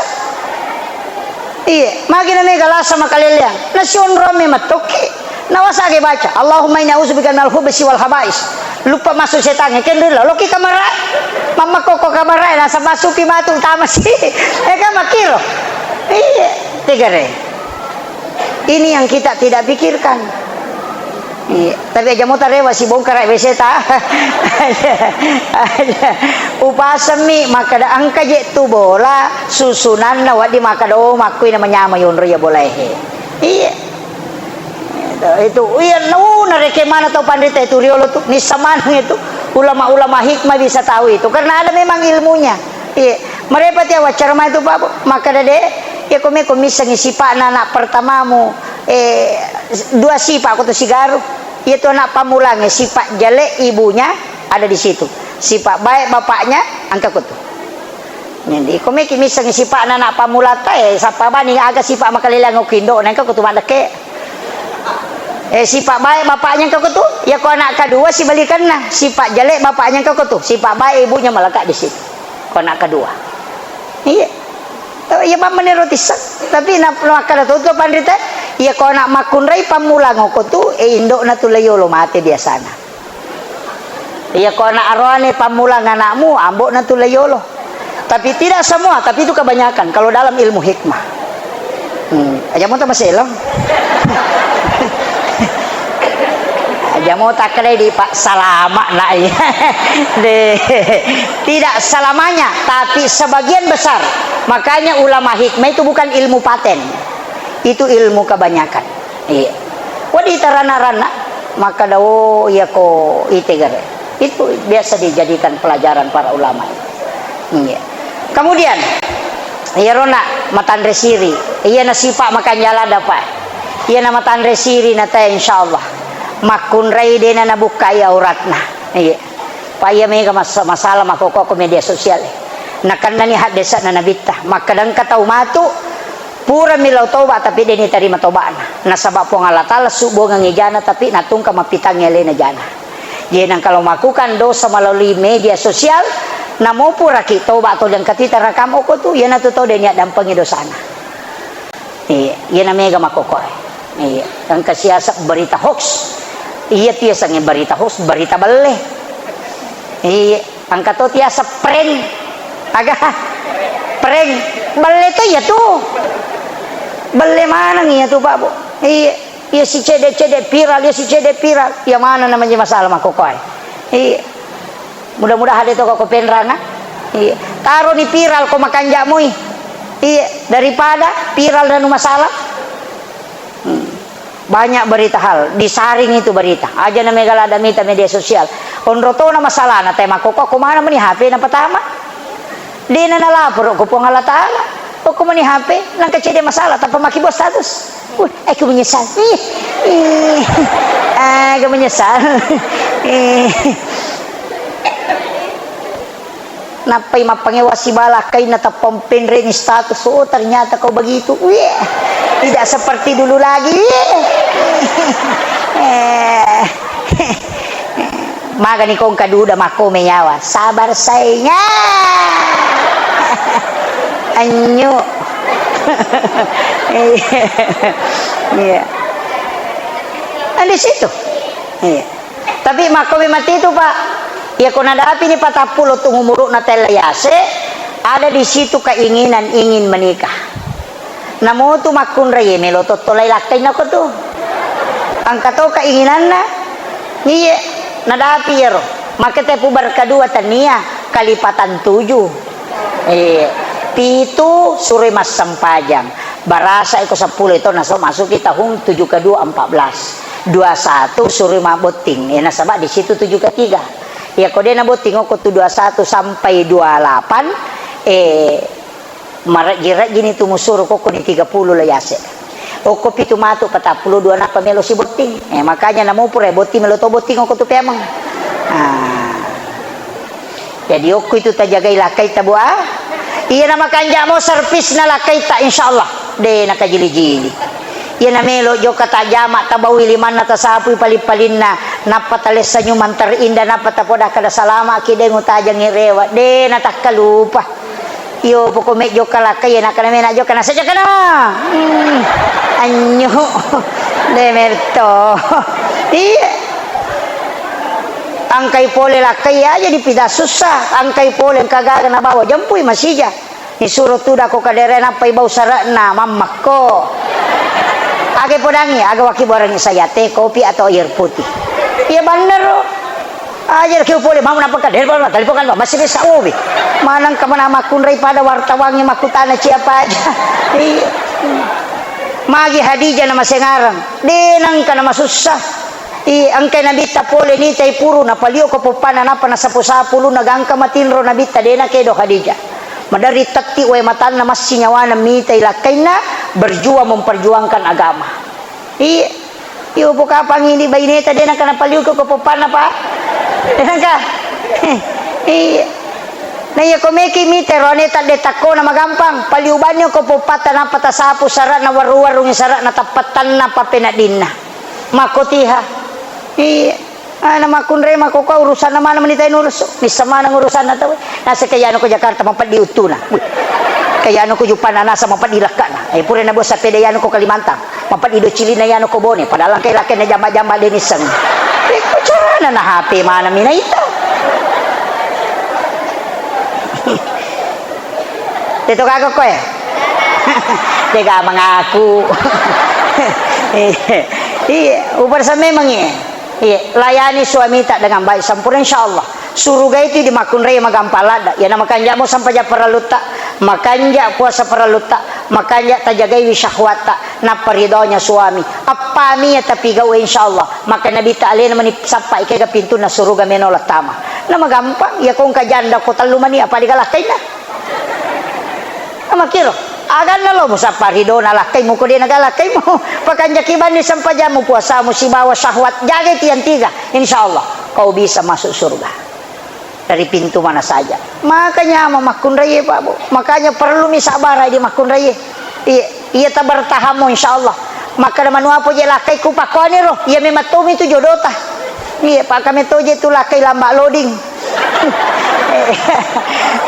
Iya, makin ame galasa makaleliang. Nasion rome matoki. Nawasage baca Allahumma inna a'udzubika minal khubuthi wal khaba'is. Lupa masuk setange kendelo loki kamera. Mama koko kamera nasa masuki matu tama sih. Kan makiro. Iya, tegare. Ini yang kita tidak pikirkan. Iya, tapi aja mau tarewa si bongkar WC ta. Upasami maka da angka je tu bola susunan na wadi maka do makui na manyama yonro ya boleh. Iya. Itu iya nu nareke mana tahu pandita itu riolo tuh ni samanang itu ulama-ulama hikmah bisa tahu itu karena ada memang ilmunya. Iya, mereka ya wacara itu Pak maka dade ya komi sipa anak pertamamu dua sipa aku tuh sigaru itu anak pamulange sipa jelek ibunya ada di situ sipa baik bapaknya angka kutu jadi komi misang sipa anak pamulata sapa bani agak sipa makalilang ukindo nangka kutu madake sifat baik bapaknya kau ketu ya kau anak kedua si balikan nah sifat jelek bapaknya kau ketu sifat baik ibunya melekat di situ kau anak kedua iya ya pak menerotisak tapi nak makan tu pandita ya kau anak makun rai pamulang kau tu indok na tu layolo mati biasana ya kau anak arwani pamulang anakmu ambok na tu layolo tapi tidak semua tapi itu kebanyakan kalau dalam ilmu hikmah aja mau tak masalah aja mau tak kena di Pak Salama nak tidak selamanya tapi sebagian besar makanya ulama hikmah itu bukan ilmu paten itu ilmu kebanyakan iya wadi tarana-rana maka dawo ya ko itegare itu biasa dijadikan pelajaran para ulama iya kemudian iya rona matandre siri iya nasipa makan jala dapat iya nama tandre siri nata insyaallah makun rai dena nabukai auratna iya paya mega masalah makoko ko media sosial nakan nani hak desa na nabita makadang katau matu pura milau toba tapi deni tarima tobana nasabab po Allah taala subo ngejana tapi natung ka mapitang elena jana jenang kalau makukan dosa melalui media sosial namo pura ki toba to dan katita rakam ko tu yana to denya dampangi dosana iya yana mega makoko iya ang kasiasa berita hoax iya tiasanya berita hoax berita bale iya angka to tiasa prank agak prank bale to ya tuh bale mana nih ya tuh Pak Bu iya iya si cede viral ya si cede viral ya mana namanya masalah makokoi iya mudah-mudahan itu kok penrana iya taruh di viral kok makan jamu iya daripada viral dan masalah banyak berita hal disaring itu berita aja na megalada mita media sosial onroto na masalah na tema ko mana mani HP na pertama di na nalapor ko po ngala taala o ko mani HP nang kecede masalah tanpa makibo status aku menyesal aku menyesal napai mapangewasi balak kay natapompen rin status ternyata kau begitu tidak seperti dulu lagi maka ni kong kaduda mako menyawa sabar sayangnya anyo iya di situ. Iya. Tapi makomi mati itu Pak, ya kung nadapi ni patapulo tungumuruk na telayase, ada di situ keinginan ingin menikah. Namo tu makun raye melotot tolay lakay na ko tu. Ang kato keinginan na, iya nadapi yero. Makete po berkadua tania kalipatan 7. Pitu suri mas sampajang. Barasa iko 10 ito masuk kita tahun 7 ke 2 14. 21 suri maboting. Nasaba di situ 7 ke 3. Ya kode naboting ko 21 sampai 28. Marat gini tumusuro ko di 30 layase. Oko pitu matu 42 na pamelo si boting. Makanya namo pure boting melo to boting ko tu pemang. Jadi oko itu tajagay lakay tabua. Iya na makanja mo service na lakay ta insyaallah. De nakajili-jili. Iya na melo jo kata jama tabawi liman na tasapuy palipalin na napatales sa nyo mantar inda napatapoda kada salama kide ngutajang irewa. De natakalupa. Iyo poko medyo kalakay na kaname na jo kana saja kana. Anyo. De merto. Iya. Angkay pole lakay aja dipida susah. Angkay pole kagaga na bawa jampuy masija. Isurot tuda ko kadere na pay baw sarana mamak ko. Age podangi aga waki barang saya teh kopi atau air putih. Iya bener. Ajar kau boleh mau nampak kader bawa telepon kan masih bisa ubi. Manang kemana makun rai pada wartawangnya makutana siapa aja. Magi Hadijah nama sengarang. Denang kana masusah. Angkay nabita pole ni tay puro na palio ko popana na panasapo-sapo lu nagangka matinro nabita dena kedo Hadijah. Madari tati we matan na mas sinyawa na mitay lakay na berjuang memperjuangkan agama. Iyo po ka pang hindi ba inita din ang kanapaliw ko kapupan na pa? Dinan ka? Na iya kumiki mitero nita detako na magampang paliuban nyo kapupatan na patasapo sara na waru-warong sara na tapatan na papinadin na. Makutiha. Na makunre makuka urusan naman ito yung urus. Misama ng urusan na ito. Nasa kayano ko Jakarta mampadiuto na. Kayano ko Jupan na nasa mampadilak ka na. Ay pura na bo sa pedayano ko Kalimantang. Mampadido Chili na yano ko bone. Padalang kay laki na jama-jama din isang. Kutsara na nahapi manami na ito. Dito kagok ko eh. Teka mga ako. Upar sa memang layani suami tak dengan baik sempurna insyaallah. Surga itu dimakun raya magampalada. Ya nama kanja mo sampai ja paraluta. Makanja puasa paraluta. Makanja tajagai syahwata. Na paridonya suami. Apa mi ya tapi gawe insyaallah. Maka nabi ta'ala naman sampai ke pintu na surga menolak tama. Na magampang ya kung kajanda ko talumani apa digalakay na. Makiro agan na lo mo sa parido na lakay mo ko din nagalakay mo pakanjakiban ni sampaja mo puasa mo si bawa syahwat jaga tiyan tiga insyaallah kau bisa masuk surga dari pintu mana saja. Makanya mamakun raya Pak Bu, makanya perlu mi sabar di makun raya. Iya ta bertahan mo insyaallah. Maka naman wapo je lakay ku pakone ro iya mematumi tu jodota. Iya Pak kami toje tu lakay lamba loading.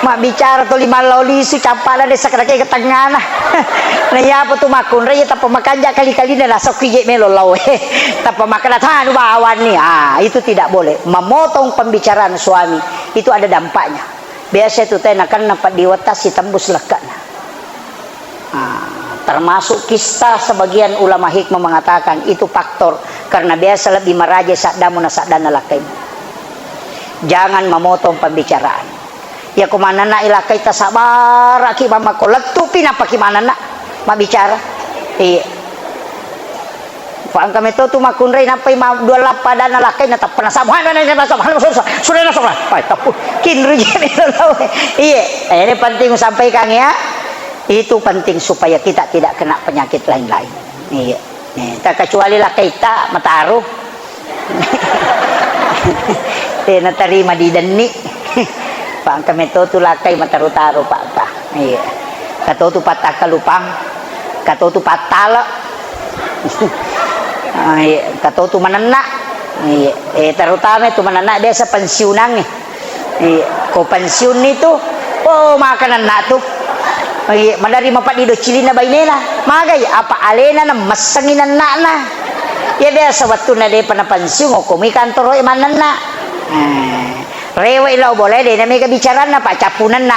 Mak bicara tu lima loli su campala de sakrakay ketengah nah. Na ya po tu makun raya tapa makanja kali-kali na lasok kije melo lawe. Tapa makan anu bawan ni. Itu tidak boleh. Memotong pembicaraan suami itu ada dampaknya. Biasa itu teh nakan nampak diwatasi tembus lekana. Termasuk kisah sebagian ulama hikmah mengatakan itu faktor karena biasa lebih meraja sakdamu na sakdana lakaimu. Jangan memotong pembicaraan. Ya kumana na ilakay ta sabar aki mama ko letupin apa kimana na mabicara. Pang kami to tumakunray na pay dua lapada na lakay na tapana sabuhan na sudah na sobra. Ay tapu kinru jeni lawe. Ini penting sampaikan ya. Itu penting supaya kita tidak kena penyakit lain-lain. Tak kecuali lakay ta mataruh. Na terima di deni Pak kami tu lakay mataru-taru Pak. Kato tu patah kalupang, kato tu patala, kato tu menenak. Terutama tu menenak biasa pensiunan nih. Ko pensiun itu, oh makanan nak tu. Madari mapat di do cilina bainena, magai apa alena na masanginan nak na. Ya biasa waktu na de panapansyong o kumi kantor o imanan na. Rewa ilaw boleh de na may kabicaran na pa capunan na.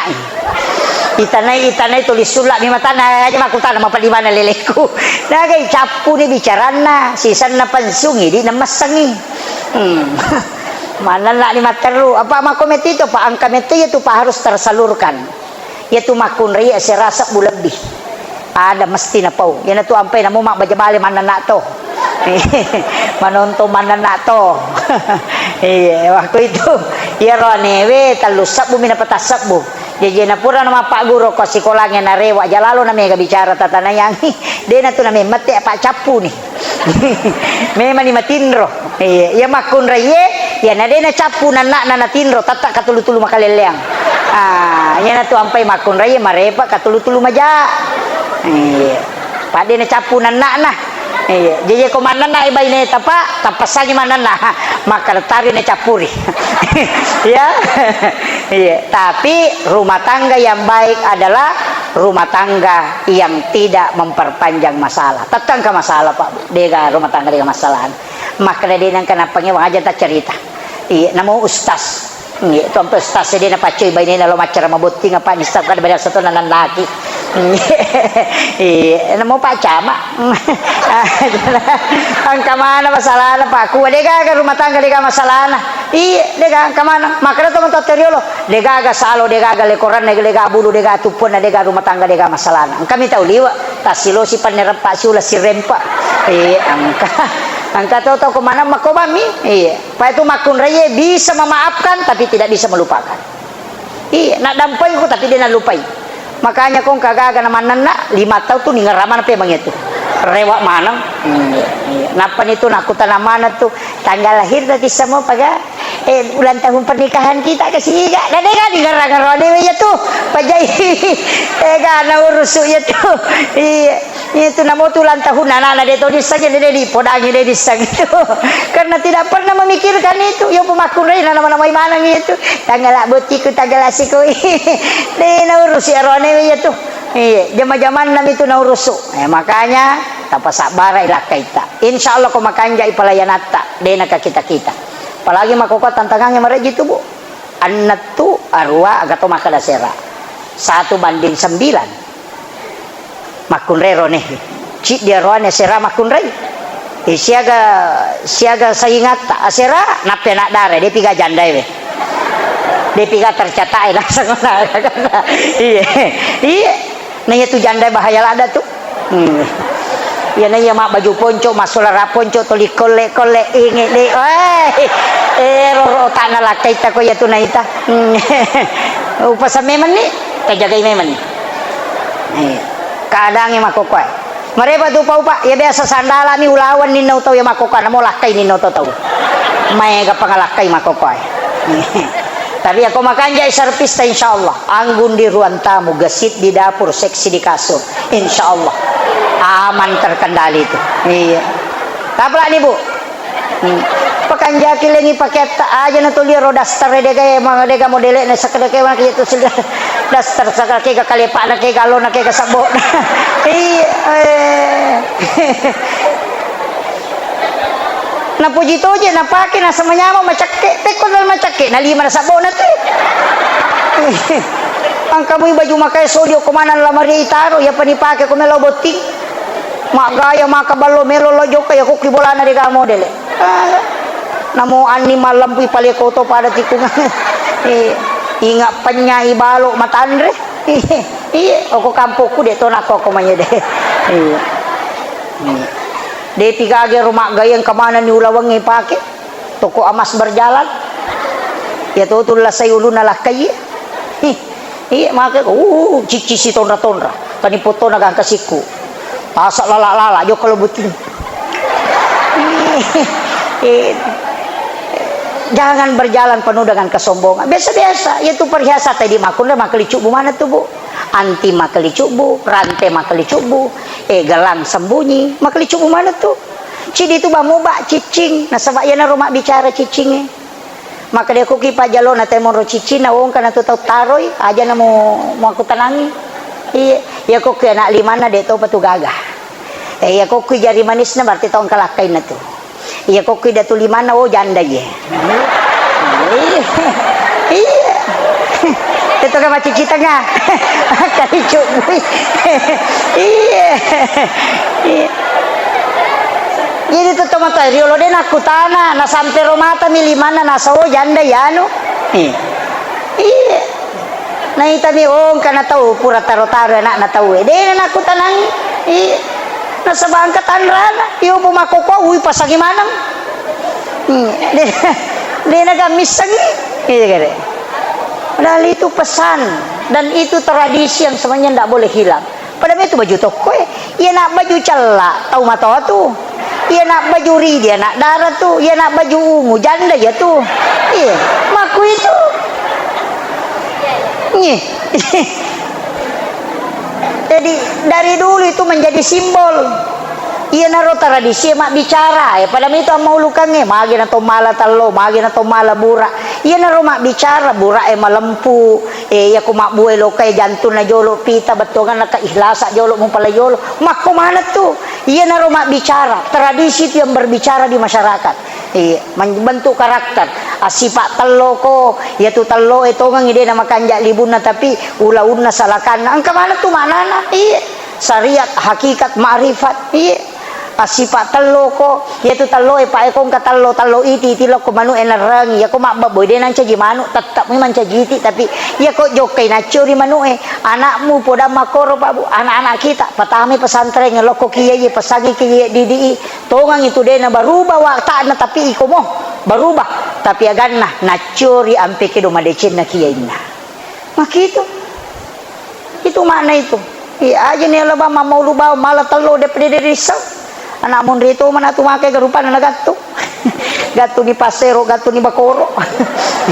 Itanay tulis sulak ni mata na aja makutan na mapalima na leleku. Nagay capu ni bicaran na sisan na pansyong hindi na masangi. Mana na ni materu apa makomet itu pa ang kamet itu pa harus tersalurkan. Yaitu makun ria serasa lebih. Ada mesti na pau. Yan na to ampay na mo makbajabali mana na to. Manonto mana na to. Waktu itu ya ronewe talusap bu minapatasap bu. Jadi na pura nama Pak Guru ko sikolangnya na rewa jalalo na mega bicara tatanayang. Dia na to na may mati apa capu nih. Memang ni matindro. Ya makun ria ya na dia na capu na tinro tatak katulu-tulu makaleleang. Yan na to ampay makun ria marepa katulu-tulu maja. Pak dia na capu na. Jadi komandan na iba ini tapa tapasannya mana na maka tari na capuri. Ya. Tapi rumah tangga yang baik adalah rumah tangga yang tidak memperpanjang masalah. Tetang ke masalah Pak. Dia rumah tangga dengan masalah. Maka dia nang kenapa ngewang aja tak cerita. Namo ustaz. Itu sampai ustaz dia na pacoy bay na lo macara mabuti nga pa ni stop kada banyak satu nanan laki. Namo pacama. Ang kamana masalah na pa ku dega rumah tangga dega masalah na. Dega kamana makana to monto teriolo dega salo dega lekoran dega bulu dega tupon dega rumah tangga dega masalah na. Ang kami tahu liwa tasilo si panerpa sula si rempa. Angka tahu kemana makobami. Pak itu makun raya bisa memaafkan tapi tidak bisa melupakan. Nak dampai ku tapi dia nak lupai. Makanya kong kagak nama nana 5 tahun tuh nih ngeraman apa emang itu. Rewak mana? Napa itu nak mana tuh tanggal lahir tadi semua paga ulang tahun pernikahan kita kasih gak dan dia kan digarang-garang dewe ya tuh pajai na urus ya tuh itu namo tuh ulang tahun anak-anak dia tuh saja dia di podangi dia di sang itu karena tidak pernah memikirkan itu ya pemakun dia nama-nama mana gitu tanggal botiku tanggal asiku dia na urus ya rone ya tuh zaman-zaman nam itu na urus makanya tanpa sabar ilah kita insyaallah ko makanja ipalayanata dia na kita apalagi makokot tantangannya mereka gitu bu anak tu arwa agato makadasera 1:9 makunrero nih cik dia roane sera makunrei siaga saingat asera nape nak dare dia piga jandai we dia piga tercatai langsung iya nanya tu jandai bahaya ada tuh ya nanya mak baju ponco masulara ponco toli kole inge de roro tanah lah kita ko ya tunaita upasa meman ni kajagai meman ni kadang yang makokoy mereka tu upa ya biasa sandala ni ulawan ni nau tau ya makokoy namo lakai ni nau tau may ka pangalakai makokoy tapi ako makanja servis ta insyaallah anggun di ruang tamu gesit di dapur seksi di kasur insyaallah aman terkendali itu iya tapla nih bu pakanja kilengi paket aja na tulir daster dega mga dega modele na sakada kay mga kito sila daster sakada kay kalepa na kay galon na kay kasabo napuji toje napake na sa manyama macakke teko dal macakke na 5 na sabon na to ang kamoy baju makay sodio kumanan lamari itaro ya panipake ko melo boting magaya makabalo melo lojo kaya ko kibola na diga model namo ani malam pi palekoto pada tikungan ingat penya ibalo matandre oko kampuku de to nako komanya de de pigage rumah gayang kemana ni ulawangi pake toko amas berjalan ya to tulah sayuluna lakai maka cici si tonra tani foto nagang kasiku asak lala jo kalau buting jangan berjalan penuh dengan kesombongan biasa-biasa itu perhiasan tadi makunda makelicu bu mana tuh bu anti makelicu bu rantai makelicu bu gelang sembunyi makelicu bu mana tuh cidi itu bamu bak cicing nasabak yana rumah bicara cicingnya maka dia kuki pajalo na temon ro cicing na wong kana tuh taroi aja na mau aku tenangi ya kok anak 5 na deto patu gagah ya kok jari manis na berarti tahun kalakain na tuh iya kok kita tuli mana oh janda ya. Iya. Itu kan macam kita nggak? Kali cuy. Iya. Jadi itu tomato riolo deh nak kutana, na sampai romata milih mana na sawo janda ya no. Iya. Nah itu mi karena tahu pura taro-taro anak na tahu. Deh nak kutanang. Iya. Na sa bangkatan rana, iyo pumakoko, uy pasagi manang. Dia nagamis lagi. Iya kan? Padahal itu pesan dan itu tradisi yang semuanya tidak boleh hilang. Padahal itu baju toko ya nak baju celak tahu mata tuh, ya nak baju ri dia nak darah tuh, ya nak baju ungu janda ya tuh, iya maku itu, nih. Jadi dari dulu itu menjadi simbol. Iya naro tradisi mak bicara padahal itu mau lukange magi na tomala talo magi na tomala bura iya naro mak bicara bura malempu ya ku mak buai lo kay jantun na jolo pita batongan na kaihlasa jolo mo pala jolo mak kumana tuh iya naro mak bicara tradisi itu yang berbicara di masyarakat membentuk karakter sifat talo ko ya tu talo itu ngang ide na makanja libun na tapi ulaun na salakan ang kamana tuh manana iya syariat hakikat ma'rifat iya sifat talo ko yaitu talo pa ekong katalo talo iti tilo ko manu enarang ya ko mababoy de nang caji manu tetap memang cajiti tapi ya ko jokay na curi manu anakmu poda makoro pa anak-anak kita patami pesantren ngeloko kiye pasagi kiye didi tongang itu de na barubah wakta na tapi iko mo barubah tapi agan na curi ampe kedo madecin na kiye na makito itu makna itu iya aja nih leba mau lubau malah telo de pede risau anak mun rito mana tu make garupa na gatto gatto ni pasero gatto ni bakoro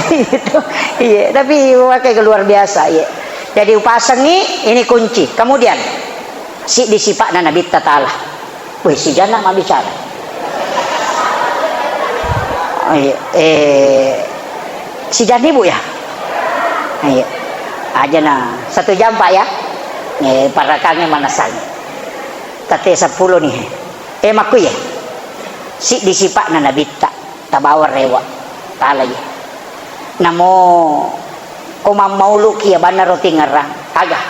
itu iya tapi pakai luar biasa iya jadi upasang ini kunci kemudian si disipak na nabi ta'ala weh si jana mah bicara si jani bu ya iya aja na 1 jam pak ya para kami manasanya tate 10 nih maku ya si disipak na nabita tabawar rewa tala ya namo kumamaulu kia bana roti ngarang agak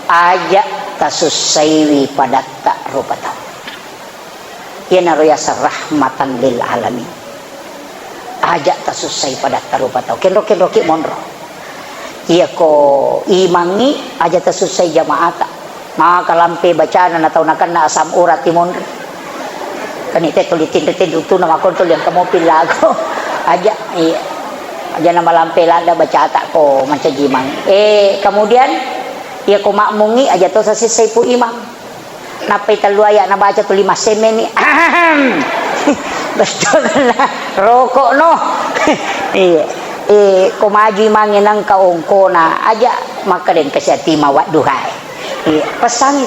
aja tasusaiwi pada tak rupa tau ya naroyasa rahmatan lil alamin aja tasusai pada tak rupa tau kenro ki monro iya ko imangi aja tasusai jamaata maka lampe bacaan na tau nakan na asam urat timon kan ite tulitin itu nama kontrol yang kamu pilago aja aja nama lampe lada baca tak ko manca jimang kemudian ya ko makmungi aja to sa sisay po imam napay taluaya na baca tu 5 semeni betul na rokok no kumaji mangin ang kaungko na aja maka din kasi timawat duhay pesangi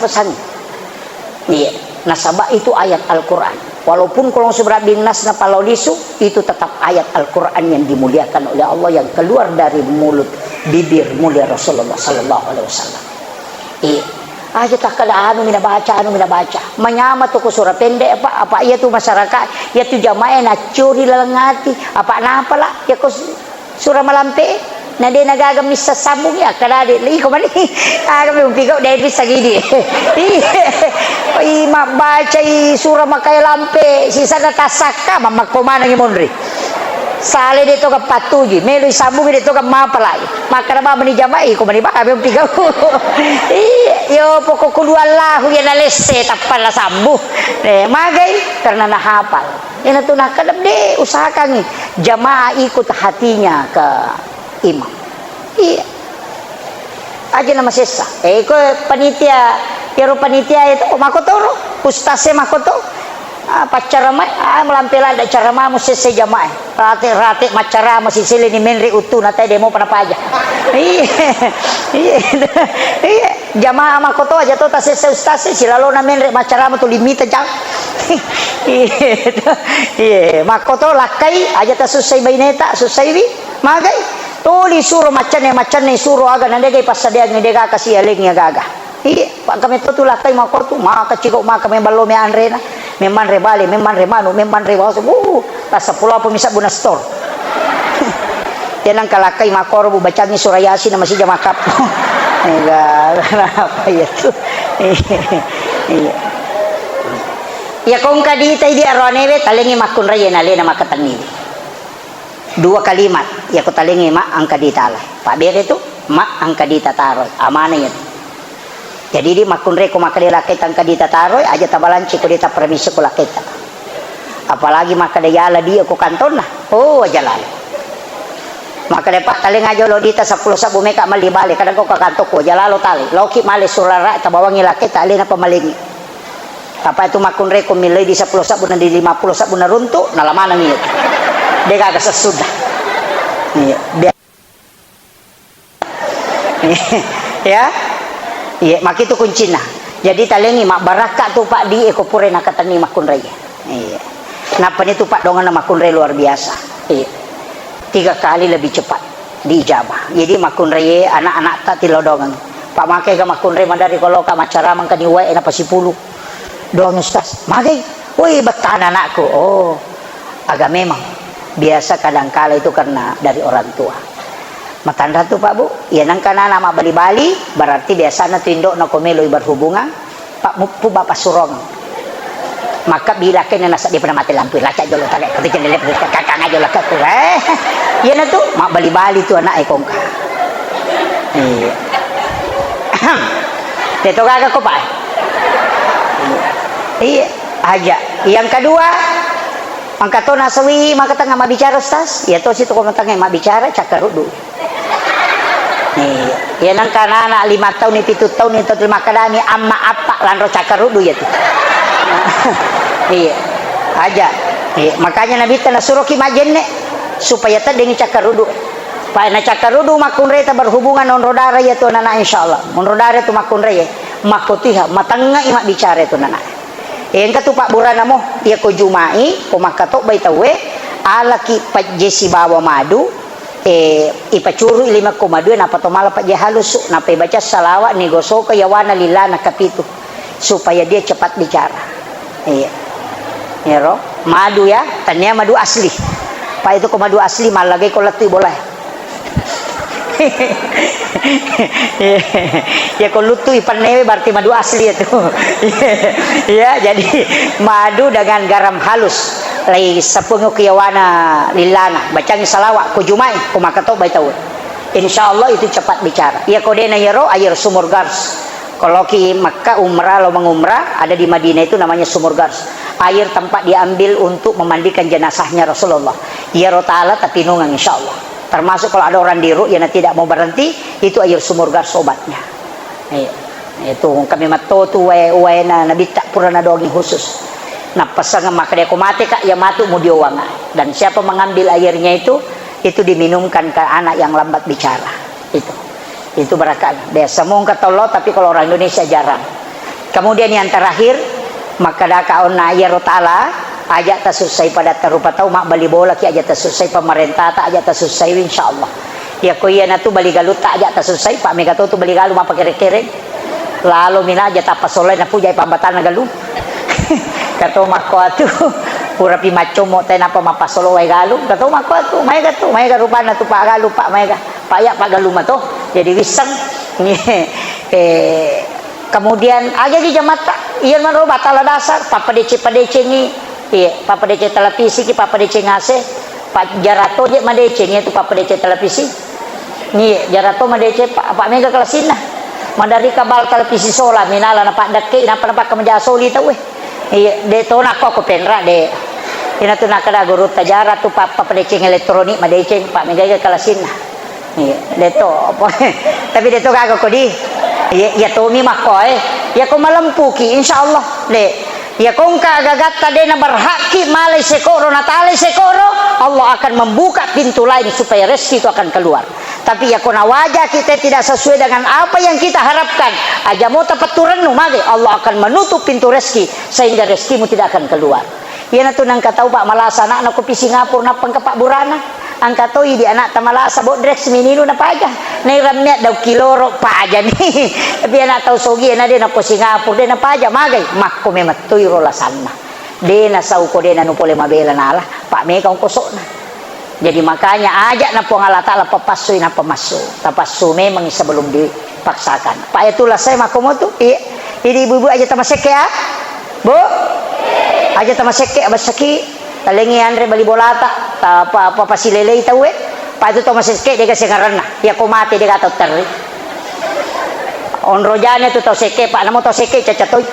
nasabah itu ayat Al-Quran walaupun kalau seberat binas na palaulisu itu tetap ayat Al-Quran yang dimuliakan oleh Allah yang keluar dari mulut bibir mulia Rasulullah sallallahu alaihi wasallam aja tak kada anu minabaca menyama tu surat pendek apa iya tu masyarakat ya tu jamaah na curi lalangati apa lah ya ko surah malampe na dia nagagamis sa sambung ya kada di ko mani kami umpigaw dahil sa gidi mabaca surah makay lampe sisa natasaka mamakumanang imonri sale dito ka patuji meloy sambung dito ka mapalay maka na mani jamai ko mani ba kami umpigaw yo poko kuluallah yan alese tapal na sambu magay karena nahapal yan ito nakadab de usahakan jamaah ikut hatinya ke imam iya aja nama sesa ko panitia itu makotoro ustase makoto pacarama melampela ada carama musese jamaah rate macara masih sili ni menri utu na tay demo panapaja iya jamaah makoto aja to tasese ustase silalo na menri macara tu limita jang iya makoto lakai aja tasusai baineta susaiwi magai tuli suruh macan ni suruh aga nandegay pasadiag ni dega kasi aling nga gaga iya kami to tulakay makoto maka chiko maka may balo may anre na memang rebale, memang remanu, memang rewaso. Tasa pula pemisah buna store. Yan ang kalakay makoro bu bacanya surah Yasin na masih jamakap. Enggak, apa ya tuh. Ya kung kadita di aronebe talingi makun raya na lena makatani. Dua kalimat ya ko talingi ma ang kadita lah. Pak bere itu ma ang kadita taroy. Amana yan. Jadi di makun raya ko makadilakit ang kadita taroy aja tabalanci ko dita permisi ko lakita. Apalagi makadayala dia ko kanton lah. Oh aja lalu. Maka depak tali ngajolo dita 10 sabu meka mali balik kadang ko kakantok ko jalalo tali loki mali surara tabawangi laki tali na pamalingi apa itu makun reko milay di 10 sabu na di 50 sabu na runtu nalamana niyo dia kagak sesudah dia ya iya mak itu kuncina jadi talengi mak baraka tu pak di eko pure nakatani makun raya iya napa itu pak dongan makun raya luar biasa iya 3 kali lebih cepat diijabah. Jadi makun reye anak-anak tak tilodongan. Pak make ka makun reye mandari kalau ka macara mangka ni wae na pasipulu. Doang ustaz. Make, woi betan anakku. Oh. Agak memang biasa kadang kala itu karena dari orang tua. Matanda tuh Pak Bu, ya nang kana nama bali-bali berarti biasanya tindok na komelo berhubungan Pak Mupu Bapak Surong. Maka bila kena nasa di pernah mati lampu lacak jolo tagay ketika nilip kakak aja lah katu ya na tuh mak bali-bali tuh anak ekong ka iya teto kagak ko pa iya aja yang kedua angkato nasawi maka tengah mabicara ustaz ya to situ ko tengah mabicara cakarudu iya nang kana anak 5 tahun ni 7 tahun ni to terima kadani amma apa lanro cakarudu ya tuh iya aja iya. Makanya Nabi tana suruh kimajenne supaya tadeng cakarudu pa na cakarudu makun reta berhubungan on rodara ya to nana insyaallah on rodara tu makun reye makotiha matanga ima bicara tu nana yang katu Pak Burana mo ya ko jumai ko makato baitawe alaki pajesi bawa madu ipacuru 5,2 napa to mala paje halus napa baca salawat negoso ka yawana lilana kapitu supaya dia cepat bicara. Iya. Ya roh, madu ya, tanya madu asli. Pak itu ko madu asli malagay ko latoy boleh. Ya ko lutoy panewe berarti madu asli itu. Ya, jadi madu dengan garam halus. Lai sapungo kiyawana lilana, bacang salawat ko jumai ko makato baitaw. Insyaallah itu cepat bicara. Ya ko dena ya roh air sumur gars. Kalau ki Makkah umrah lo mengumrah ada di Madinah itu namanya sumur gars. Air tempat diambil untuk memandikan jenazahnya Rasulullah. Ya Ta'ala tapi nungang insyaallah. Termasuk kalau ada orang di ru'ya yang tidak mau berhenti itu air sumur gars obatnya. Itu kami mato tu wae na nabi tak purana dogi khusus. Nah pasangan maka dia kumate kak ya matu mu diowanga. Dan siapa mengambil airnya itu diminumkan ke anak yang lambat bicara. Itu barakat biasa mung katollo tapi kalau orang Indonesia jarang. Kemudian yang terakhir maka dakaon na ya Ta'ala aja tasusai pada tarupa tau mak bali bola ki aja tasusai pemerintah tak aja tasusai insyaallah. Ya ko iya na tu bali galut tak aja tasusai Pak Megato tu bali galu mapa kere-kere. Lalu mina aja tapasolay na pujay pambatan na galu. Kato mako atu pura pi macho mo tay napa mapasolo way galu. Kato mako atu may garupan na tu Pak galu Pak may payak Pak galu mato. Jadi wisang kemudian aja di jamata iyan man ro batala dasar papa DC ni papa DC televisi ki papa DC ngase Pak Jarato je madece ni tu papa DC televisi ni Jarato madece Pak Mega kelasina mandari kabal televisi sola minala na Pak Dake napa kemeja soli tau de to nak ko penra de ina tu nak kada guru tajara tu papa DC elektronik madece Pak Mega kelasina deto tapi deto kagak ko di ya tomi makoy ya ko malampuki insyaallah de ya kung kagagat tade na berhaki malay sekoro natali sekoro Allah akan membuka pintu lain supaya rezeki itu akan keluar tapi ya kona wajah kita tidak sesuai dengan apa yang kita harapkan aja mau tepaturan nu mage Allah akan menutup pintu rezeki sehingga rezekimu tidak akan keluar ya na tunang katau Pak Malasa na ko pi Singapura na pang Pak Burana angkatoi di anak Tamalasa bo dress minino na paja nay ramya daw kiloro paja ni tapi anak tau sogi na din ako Singapura din na paja magay makko me matuiro la sana Dena sauko dena nu pole mabela nalah pak meka kosok na. Jadi makanya ajak na po Allah Ta'ala papasuy na pamaso. Tapaso memang sebelum dipaksakan. Pak itulah saya makomoto. Ini ibu-ibu aja tamaseke ya. Bu. Aja tamaseke abasaki. Talengi andre bali bolata. Apa pasilele tahu Pak itu tamaseke dia kasi karena ya komate dia kata terri. Onrojane tu tau seke pak namo tau seke cacatoy.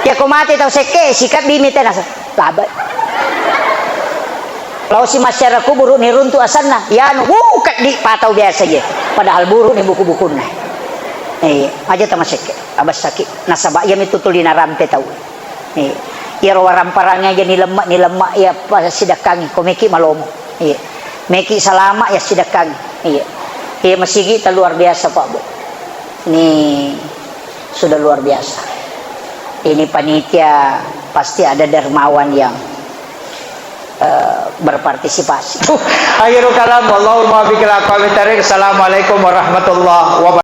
Ya komate tau seke sikat bimite nasa. Labat. Kalau si masyarakat buru ni runtu asanna, ya kat di patau biasa je. Padahal buru ni buku-buku na. Aja tamaseke, abas sakit. Nasaba ya mitutuli na rampe tau. Ya rawaram parangnya aja ni lemak ya pas sidakangi. Komeki malomo. Meki salama ya sidakangi. Masih kita luar biasa Pak Bu. Ini sudah luar biasa. Ini panitia pasti ada dermawan yang berpartisipasi. Akhirul kalam, wallahul muwaffiq ila aqwamit thariq. Assalamualaikum warahmatullahi wabarakatuh.